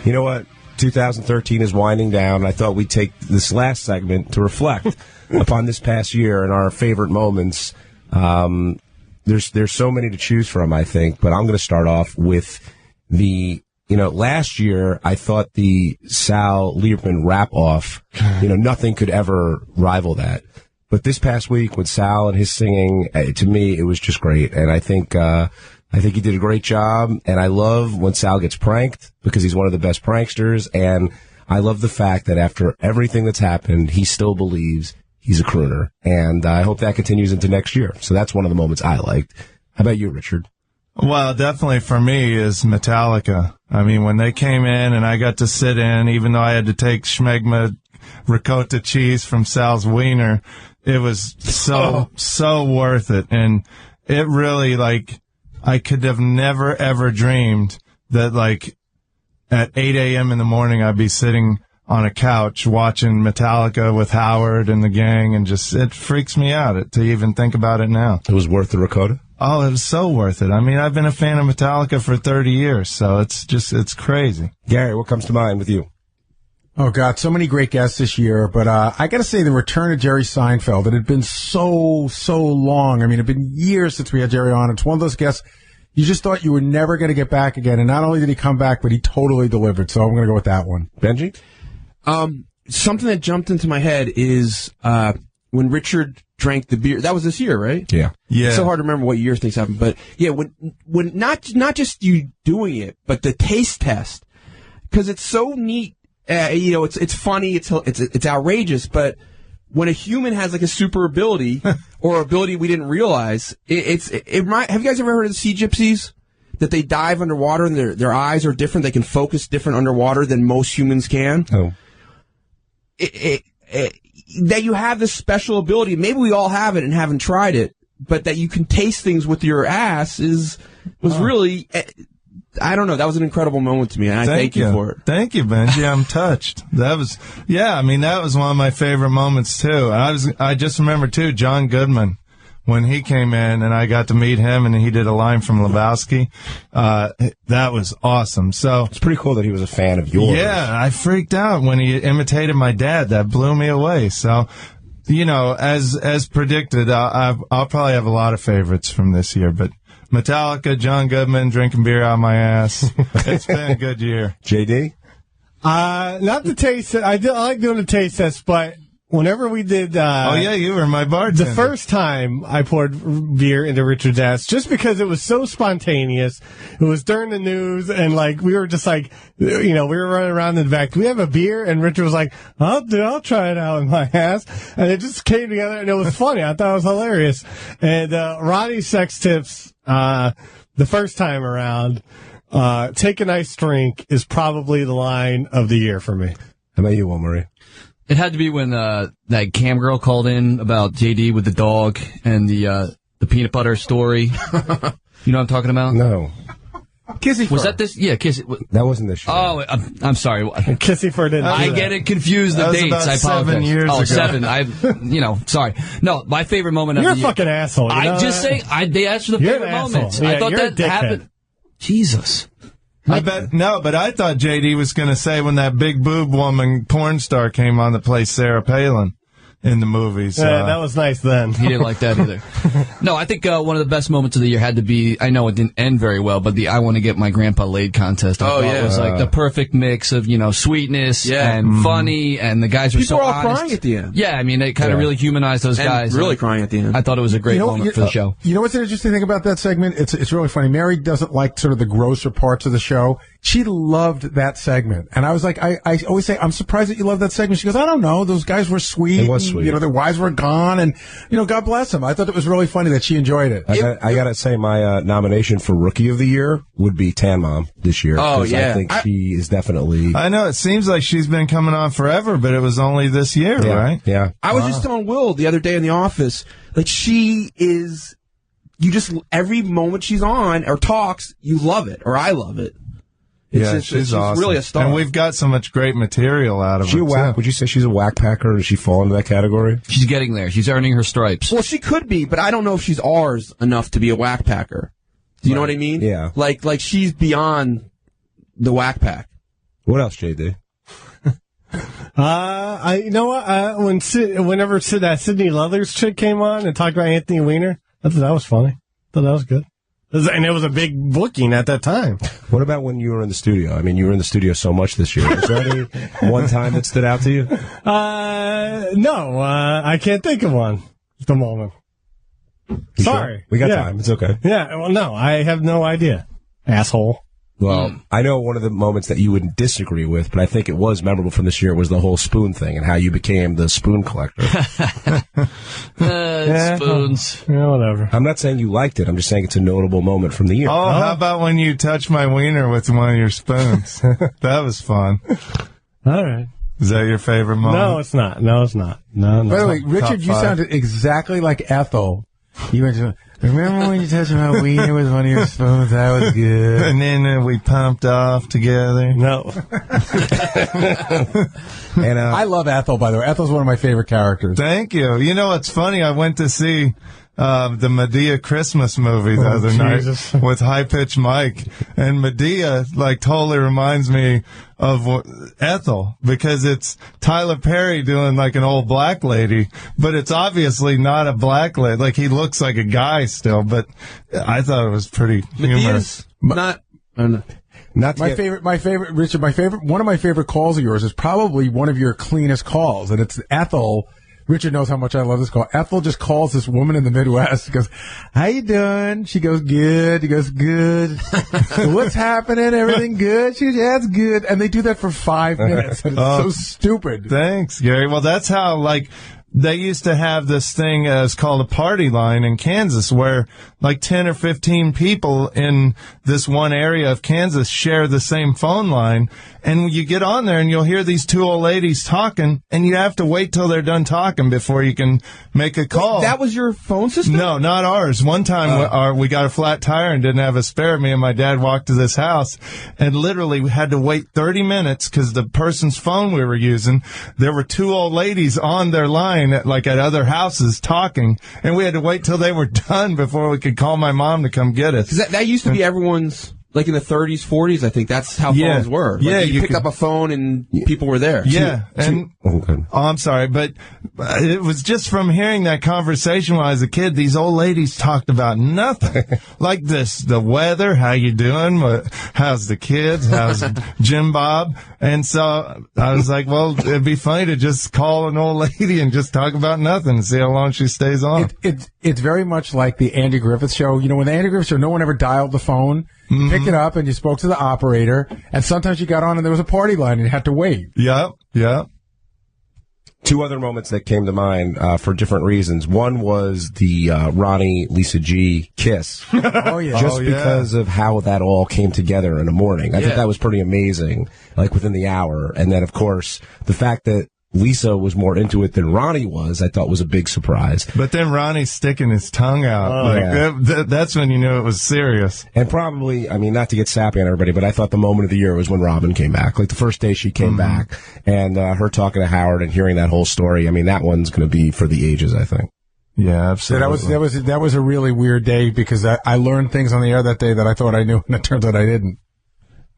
[SPEAKER 3] You know what? 2013 is winding down. I thought we'd take this last segment to reflect upon this past year and our favorite moments There's so many to choose from, I think, but I'm going to start off with last year I thought the Sal Lieberman rap-off, nothing could ever rival that. But this past week with Sal and his singing, to me, it was just great. And I think he did a great job. And I love when Sal gets pranked because he's one of the best pranksters. And I love the fact that after everything that's happened, he still believes he's a crooner. And I hope that continues into next year. So that's one of the moments I liked. How about you, Richard?
[SPEAKER 23] Well, definitely for me is Metallica. I mean, when they came in and I got to sit in, even though I had to take schmegma ricotta cheese from Sal's Wiener, it was so worth it. And it really, I could have never, ever dreamed that, at 8 a.m. in the morning, I'd be sitting on a couch watching Metallica with Howard and the gang, and it freaks me out to even think about it now.
[SPEAKER 3] It was worth the ricotta?
[SPEAKER 23] Oh, it was so worth it. I mean, I've been a fan of Metallica for 30 years, so it's crazy.
[SPEAKER 3] Gary, what comes to mind with you?
[SPEAKER 4] Oh, God, so many great guests this year, but I got to say the return of Jerry Seinfeld. It had been so long. I mean, it had been years since we had Jerry on. It's one of those guests you just thought you were never going to get back again, and not only did he come back, but he totally delivered, so I'm going to go with that one.
[SPEAKER 3] Benji?
[SPEAKER 11] Something that jumped into my head is when Richard drank the beer. That was this year, right?
[SPEAKER 3] Yeah.
[SPEAKER 11] It's so hard to remember what year things happened, but yeah, when not just you doing it, but the taste test, because it's so neat. It's funny, it's outrageous, but when a human has a super ability or ability we didn't realize, have you guys ever heard of the sea gypsies? That they dive underwater and their eyes are different. They can focus different underwater than most humans can.
[SPEAKER 3] Oh.
[SPEAKER 11] That you have this special ability. Maybe we all have it and haven't tried it, but that you can taste things with your ass was really, I don't know. That was an incredible moment to me, and I thank you for it.
[SPEAKER 23] Thank you, Benji. I'm touched. That was one of my favorite moments too. I just remember too, John Goodman, when he came in and I got to meet him and he did a line from Lebowski. That was awesome. So
[SPEAKER 3] it's pretty cool that he was a fan of yours.
[SPEAKER 23] Yeah, I freaked out when he imitated my dad. That blew me away. So, as predicted, I'll probably have a lot of favorites from this year, but Metallica, John Goodman, drinking beer out my ass. It's been a good year.
[SPEAKER 3] JD?
[SPEAKER 6] Not the taste. I like doing the taste test, but whenever we did,
[SPEAKER 23] you were my bartender.
[SPEAKER 6] The first time I poured beer into Richard's ass, just because it was so spontaneous. It was during the news, and we were just we were running around in the back. Do we have a beer? And Richard was like, I'll try it out in my ass. And it just came together, and it was funny. I thought it was hilarious. And Ronnie's sex tips, the first time around, take a nice drink is probably the line of the year for me.
[SPEAKER 3] How about you, Marie?
[SPEAKER 7] It had to be when that cam girl called in about JD with the dog and the peanut butter story. You know what I'm talking about?
[SPEAKER 3] No.
[SPEAKER 4] Kissy
[SPEAKER 7] Was that this? Yeah, Kissy.
[SPEAKER 3] That wasn't this year.
[SPEAKER 7] Oh, I'm sorry.
[SPEAKER 6] Kissy for didn't.
[SPEAKER 7] I get it confused. The
[SPEAKER 23] that was
[SPEAKER 7] dates.
[SPEAKER 23] about
[SPEAKER 7] I apologize.
[SPEAKER 23] 7 years ago.
[SPEAKER 7] 7. Sorry. No, my favorite moment.
[SPEAKER 6] You're
[SPEAKER 7] of the
[SPEAKER 6] a fucking
[SPEAKER 7] year.
[SPEAKER 6] asshole.
[SPEAKER 7] I just say they asked for the
[SPEAKER 6] You're
[SPEAKER 7] favorite
[SPEAKER 6] an asshole.
[SPEAKER 7] moments.
[SPEAKER 6] Yeah,
[SPEAKER 7] I thought
[SPEAKER 6] you're
[SPEAKER 7] that
[SPEAKER 6] a
[SPEAKER 7] happened. Jesus.
[SPEAKER 23] But I thought JD was going to say when that big boob woman porn star came on to play Sarah Palin in the movies.
[SPEAKER 6] That was nice then.
[SPEAKER 7] He didn't like that either. No, I think one of the best moments of the year had to be, I know it didn't end very well, but the I Want to Get My Grandpa Laid contest. I thought it was the perfect mix of, sweetness and funny, and the guys were
[SPEAKER 11] People
[SPEAKER 7] so
[SPEAKER 11] were all
[SPEAKER 7] honest.
[SPEAKER 11] crying at the end.
[SPEAKER 7] Yeah, I mean, it kind of really humanized those
[SPEAKER 11] And
[SPEAKER 7] guys.
[SPEAKER 11] really crying at the end.
[SPEAKER 7] I thought it was a great moment for the show.
[SPEAKER 4] You know what's the interesting thing about that segment? It's really funny. Mary doesn't like sort of the grosser parts of the show. She loved that segment. And I was like, I always say, I'm surprised that you love that segment. She goes, I don't know. Those guys were sweet.
[SPEAKER 3] It was sweet.
[SPEAKER 4] Their wives were gone. And, God bless them. I thought it was really funny that she enjoyed it.
[SPEAKER 3] I got to say, my nomination for Rookie of the Year would be Tan Mom this year.
[SPEAKER 11] Oh, yeah.
[SPEAKER 3] I think she is definitely...
[SPEAKER 23] I know, it seems like she's been coming on forever, but it was only this year, right?
[SPEAKER 3] Yeah.
[SPEAKER 11] I was just telling Will the other day in the office, she is... every moment she's on or talks, you love it, or I love it.
[SPEAKER 23] She's awesome.
[SPEAKER 11] Really a star.
[SPEAKER 23] And we've got so much great material out of her.
[SPEAKER 3] Would you say she's a whack packer? Does she fall into that category?
[SPEAKER 7] She's getting there. She's earning her stripes.
[SPEAKER 11] Well, she could be, but I don't know if she's ours enough to be a whack packer. Do you know what I mean?
[SPEAKER 3] Yeah.
[SPEAKER 11] Like she's beyond the whack pack.
[SPEAKER 3] What else, JD?
[SPEAKER 6] Whenever that Sydney Leathers chick came on and talked about Anthony Weiner, I thought that was funny. I thought that was good. And it was a big booking at that time.
[SPEAKER 3] What about when you were in the studio? I mean, you were in the studio so much this year. Was there any one time that stood out to you?
[SPEAKER 6] No, I can't think of one at the moment. Sorry.
[SPEAKER 3] Sure? We got time. It's okay.
[SPEAKER 6] Yeah, well, no, I have no idea. Asshole.
[SPEAKER 3] Well, I know one of the moments that you would disagree with, but I think it was memorable from this year was the whole spoon thing and how you became the spoon collector.
[SPEAKER 7] Spoons.
[SPEAKER 6] Yeah, whatever.
[SPEAKER 3] I'm not saying you liked it. I'm just saying it's a notable moment from the year.
[SPEAKER 23] Oh, how about when you touched my wiener with one of your spoons? That was fun.
[SPEAKER 6] All right.
[SPEAKER 23] Is that your favorite moment?
[SPEAKER 6] No, it's not. No, it's not. No.
[SPEAKER 4] By the way, Richard, you sounded exactly like Ethel. You went to, remember when you touched my wiener with one of your spoons? That was good.
[SPEAKER 23] And then we pumped off together.
[SPEAKER 6] No.
[SPEAKER 3] And
[SPEAKER 4] I love Ethel, by the way. Ethel's one of my favorite characters.
[SPEAKER 23] Thank you. You know what's funny? I went to see the Medea Christmas movie the other night with High Pitch Mike, and Medea totally reminds me of Ethel because it's Tyler Perry doing like an old black lady, but it's obviously not a black lady. Like he looks like a guy still, but I thought it was pretty humorous.
[SPEAKER 11] Not
[SPEAKER 4] my favorite, Richard, one of my favorite calls of yours is probably one of your cleanest calls, and it's Ethel. Richard knows how much I love this call. Ethel just calls this woman in the Midwest. She goes, "How you doing?" She goes, "Good." He goes, "Good." "What's happening? Everything good?" She goes, "Yeah, it's good." And they do that for 5 minutes. And it's so stupid.
[SPEAKER 23] Thanks, Gary. Well, that's how, they used to have this thing as called a party line in Kansas where 10 or 15 people in this one area of Kansas share the same phone line. And you get on there and you'll hear these two old ladies talking and you have to wait till they're done talking before you can make a call.
[SPEAKER 11] Wait, that was your phone system?
[SPEAKER 23] No, not ours. One time we got a flat tire and didn't have a spare. Me and my dad walked to this house and literally we had to wait 30 minutes because the person's phone we were using, there were two old ladies on their line at other houses talking, and we had to wait till they were done before we could call my mom to come get us.
[SPEAKER 11] That used to be everyone's, in the 30s, 40s, I think that's how phones were. You picked up a phone and people were there.
[SPEAKER 23] Yeah. I'm sorry, but it was just from hearing that conversation when I was a kid, these old ladies talked about nothing. Like the weather, how you doing, how's the kids, how's Jim Bob, and so I was like, well, it'd be funny to just call an old lady and just talk about nothing and see how long she stays on.
[SPEAKER 4] It's very much like the Andy Griffith Show. You know, when the Andy Griffith Show, no one ever dialed the phone. You picked it up and you spoke to the operator, and sometimes you got on and there was a party line and you had to wait.
[SPEAKER 23] Yep.
[SPEAKER 3] Two other moments that came to mind for different reasons. One was the Ronnie Lisa G kiss.
[SPEAKER 4] Oh yeah,
[SPEAKER 3] just because of how that all came together in the morning. I thought that was pretty amazing. Within the hour, and then of course the fact that Lisa was more into it than Ronnie was, I thought was a big surprise.
[SPEAKER 23] But then Ronnie's sticking his tongue out. That's when you knew it was serious.
[SPEAKER 3] And probably, not to get sappy on everybody, but I thought the moment of the year was when Robin came back. The first day she came back, and her talking to Howard and hearing that whole story. That one's going to be for the ages, I think.
[SPEAKER 23] Yeah, absolutely.
[SPEAKER 4] So that was a really weird day because I learned things on the air that day that I thought I knew, and it turns out I didn't.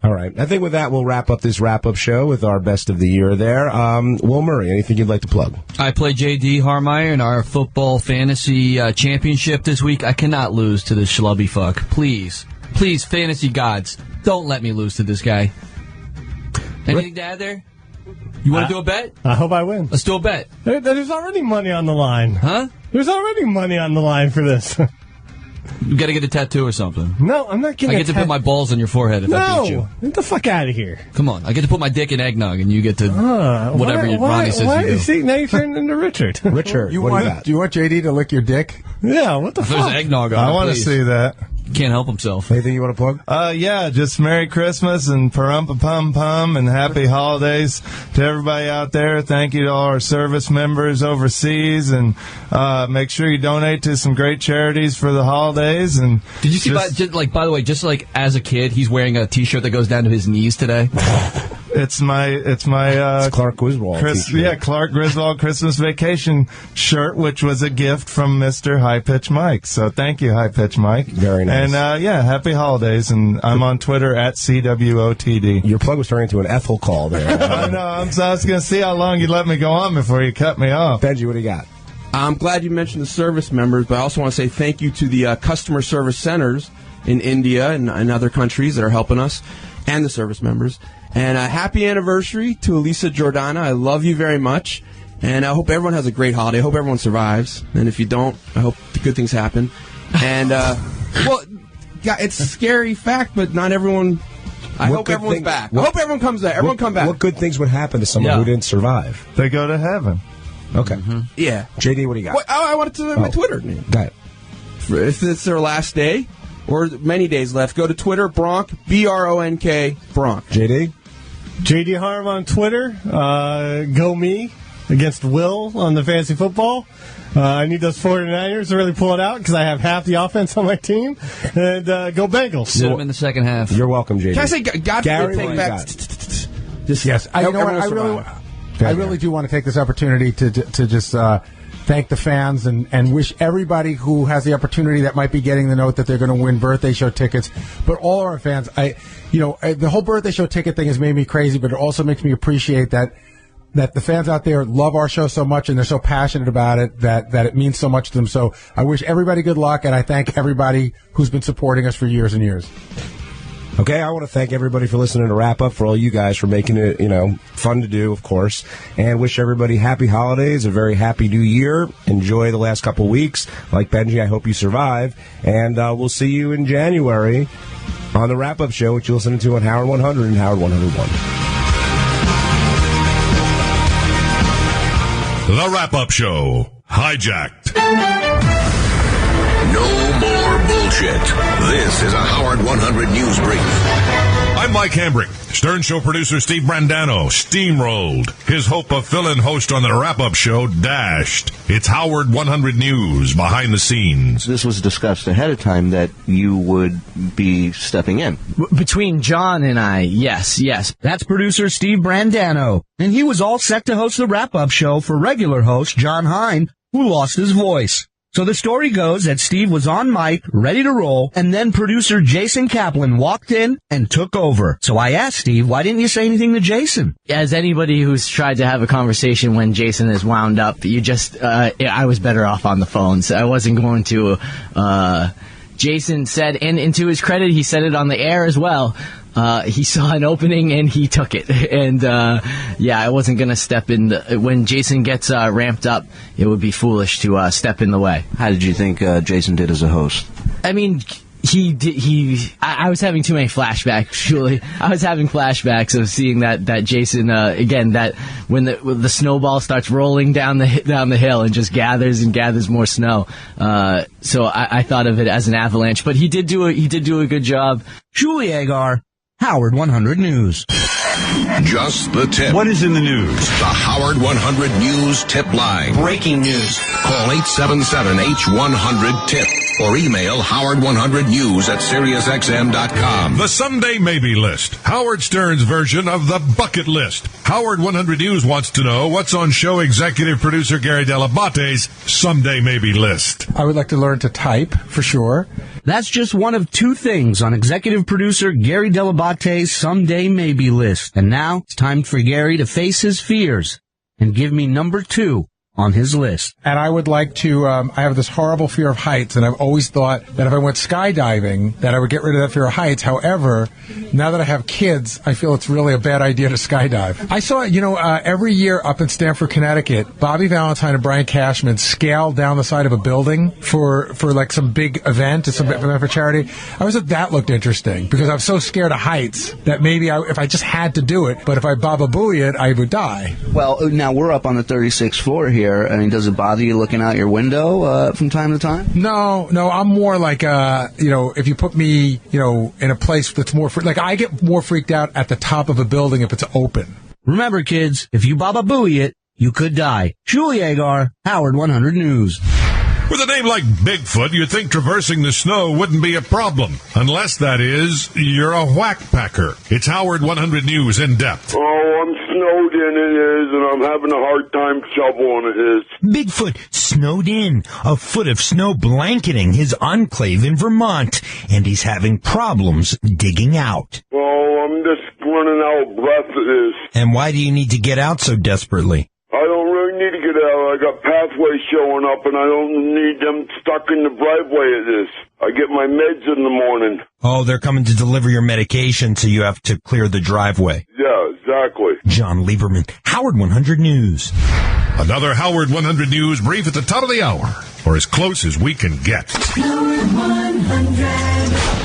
[SPEAKER 3] All right. I think with that, we'll wrap up this wrap-up show with our best of the year there. Will Murray, anything you'd like to plug?
[SPEAKER 7] I play J.D. Harmeyer in our football fantasy championship this week. I cannot lose to this schlubby fuck. Please, fantasy gods, don't let me lose to this guy. Anything to add there? You want to do a bet?
[SPEAKER 6] I hope I win.
[SPEAKER 7] Let's do a bet.
[SPEAKER 6] There's already money on the line.
[SPEAKER 7] Huh?
[SPEAKER 6] There's already money on the line for this.
[SPEAKER 7] You got to get a tattoo or something.
[SPEAKER 6] No, I'm not getting
[SPEAKER 7] I get to put my balls on your forehead if I beat you.
[SPEAKER 6] Get the fuck out of here.
[SPEAKER 7] Come on. I get to put my dick in eggnog, and you get to whatever Ronnie says you do.
[SPEAKER 6] See, now you're turning into Richard.
[SPEAKER 3] Richard,
[SPEAKER 4] do you want JD to lick your dick?
[SPEAKER 6] Yeah, what the fuck?
[SPEAKER 7] There's eggnog on
[SPEAKER 23] I want to see that.
[SPEAKER 7] Can't help himself.
[SPEAKER 3] Anything you want to plug?
[SPEAKER 23] Yeah, just Merry Christmas and Parumpa-Pum-Pum and Happy Holidays to everybody out there. Thank you to all our service members overseas, and make sure you donate to some great charities for the holidays. And
[SPEAKER 7] did you see? By the way, just like as a kid, he's wearing a T-shirt that goes down to his knees today.
[SPEAKER 23] It's my
[SPEAKER 3] Clark Griswold t-shirt.
[SPEAKER 23] Clark Griswold Christmas Vacation shirt, which was a gift from Mr. High Pitch Mike. So thank you, High Pitch Mike.
[SPEAKER 3] Very nice.
[SPEAKER 23] And happy holidays. And I'm on Twitter at CWOTD.
[SPEAKER 3] Your plug was turning into an Ethel call there.
[SPEAKER 23] I know. I was going to see how long you'd let me go on before you cut me off.
[SPEAKER 3] Benji, what do you got?
[SPEAKER 11] I'm glad you mentioned the service members, but I also want to say thank you to the customer service centers in India and other countries that are helping us, and the service members. And happy anniversary to Elisa Jordana. I love you very much. And I hope everyone has a great holiday. I hope everyone survives. And if you don't, I hope good things happen. And, well, yeah, it's a scary fact, but not everyone... I hope everyone's back. I hope everyone comes back. Everyone come back.
[SPEAKER 3] What good things would happen to someone who didn't survive?
[SPEAKER 23] They go to heaven.
[SPEAKER 3] Okay.
[SPEAKER 11] Yeah.
[SPEAKER 3] JD, what do you got?
[SPEAKER 11] Well, I wanted to my Twitter.
[SPEAKER 3] Go ahead.
[SPEAKER 11] If it's their last day, or many days left, go to Twitter, Bronk, B-R-O-N-K, Bronk.
[SPEAKER 3] JD?
[SPEAKER 6] JD Harm on Twitter. Go me against Will on the fantasy football. I need those 49ers to really pull it out because I have half the offense on my team. And go Bengals.
[SPEAKER 7] Sit them in the second half.
[SPEAKER 3] You're welcome, JD.
[SPEAKER 11] Can I say, God
[SPEAKER 3] Gary,
[SPEAKER 11] forbid, take back...
[SPEAKER 4] Yes, I really do want to take this opportunity to just thank the fans and wish everybody who has the opportunity that might be getting the note that they're going to win birthday show tickets. But all our fans, the whole birthday show ticket thing has made me crazy, but it also makes me appreciate that the fans out there love our show so much and they're so passionate about it that it means so much to them. So I wish everybody good luck, and I thank everybody who's been supporting us for years and years.
[SPEAKER 3] Okay, I want to thank everybody for listening to Wrap Up, for all you guys for making it, fun to do, of course, and wish everybody happy holidays, a very happy new year. Enjoy the last couple weeks. Like Benji, I hope you survive, and we'll see you in January on the Wrap Up Show, which you're listening to on Howard 100 and Howard 101.
[SPEAKER 12] The Wrap-Up Show. Hijacked.
[SPEAKER 17] No more bullshit. This is a Howard 100 News Brief.
[SPEAKER 12] I'm Mike Hambrick. Stern Show producer Steve Brandano steamrolled. His hope of fill-in host on the Wrap-Up Show dashed. It's Howard 100 News behind the scenes.
[SPEAKER 19] This was discussed ahead of time that you would be stepping in.
[SPEAKER 20] Between John and I, yes. That's producer Steve Brandano. And he was all set to host the Wrap-Up Show for regular host John Hein, who lost his voice. So the story goes that Steve was on mic, ready to roll, and then producer Jason Kaplan walked in and took over. So I asked Steve, why didn't you say anything to Jason?
[SPEAKER 9] As anybody who's tried to have a conversation when Jason is wound up, I was better off on the phone. So I wasn't going to, Jason said, and to his credit, he said it on the air as well. He saw an opening and he took it. And, I wasn't going to step in. When Jason gets ramped up, it would be foolish to step in the way.
[SPEAKER 19] How did you think Jason did as a host?
[SPEAKER 9] I mean, I was having too many flashbacks, Julie. I was having flashbacks of seeing that Jason, again, that when the snowball starts rolling down the hill and just gathers more snow. So I thought of it as an avalanche, but he did do a good job.
[SPEAKER 20] Julie Agar, Howard 100 News.
[SPEAKER 17] Just the tip.
[SPEAKER 18] What is in the news?
[SPEAKER 17] The Howard 100 News Tip Line.
[SPEAKER 1] Breaking news.
[SPEAKER 17] Call 877-H100-TIP or email howard100news@SiriusXM.com.
[SPEAKER 12] The Someday Maybe List. Howard Stern's version of the bucket list. Howard 100 News wants to know what's on show executive producer Gary Dell'Abate's Someday Maybe List.
[SPEAKER 4] I would like to learn to type, for sure.
[SPEAKER 20] That's just one of two things on executive producer Gary Dell'Abate's Someday Maybe list. And now it's time for Gary to face his fears and give me number 2 on his list.
[SPEAKER 4] And I would like to, I have this horrible fear of heights, and I've always thought that if I went skydiving, that I would get rid of that fear of heights. However, now that I have kids, I feel it's really a bad idea to skydive. I saw, every year up in Stamford, Connecticut, Bobby Valentine and Brian Cashman scaled down the side of a building for like some big event, some event for charity. I always thought that looked interesting because I'm so scared of heights that maybe if I just had to do it, but if I Baba Booey it, I would die.
[SPEAKER 19] Well, now we're up on the 36th floor here. I mean, does it bother you looking out your window from time to time?
[SPEAKER 4] No, I'm more like, if you put me, in a place that's more, like I get more freaked out at the top of a building if it's open.
[SPEAKER 20] Remember, kids, if you Baba Booey it, you could die. Julie Agar, Howard 100 News.
[SPEAKER 12] With a name like Bigfoot, you'd think traversing the snow wouldn't be a problem. Unless, that is, you're a whack packer. It's Howard 100 News in depth.
[SPEAKER 14] Oh, I'm snowed in, it is, and I'm having a hard time shoveling it is.
[SPEAKER 2] Bigfoot snowed in, a foot of snow blanketing his enclave in Vermont, and he's having problems digging out.
[SPEAKER 14] Oh, I'm just running out of breath, it is.
[SPEAKER 2] And why do you need to get out so desperately?
[SPEAKER 14] I don't really need to get out. I got pathways showing up, and I don't need them stuck in the driveway of this. I get my meds in the morning.
[SPEAKER 2] Oh, they're coming to deliver your medication, so you have to clear the driveway.
[SPEAKER 14] Yeah, exactly.
[SPEAKER 2] John Lieberman, Howard 100 News.
[SPEAKER 12] Another Howard 100 News brief at the top of the hour, or as close as we can get.
[SPEAKER 5] Howard 100.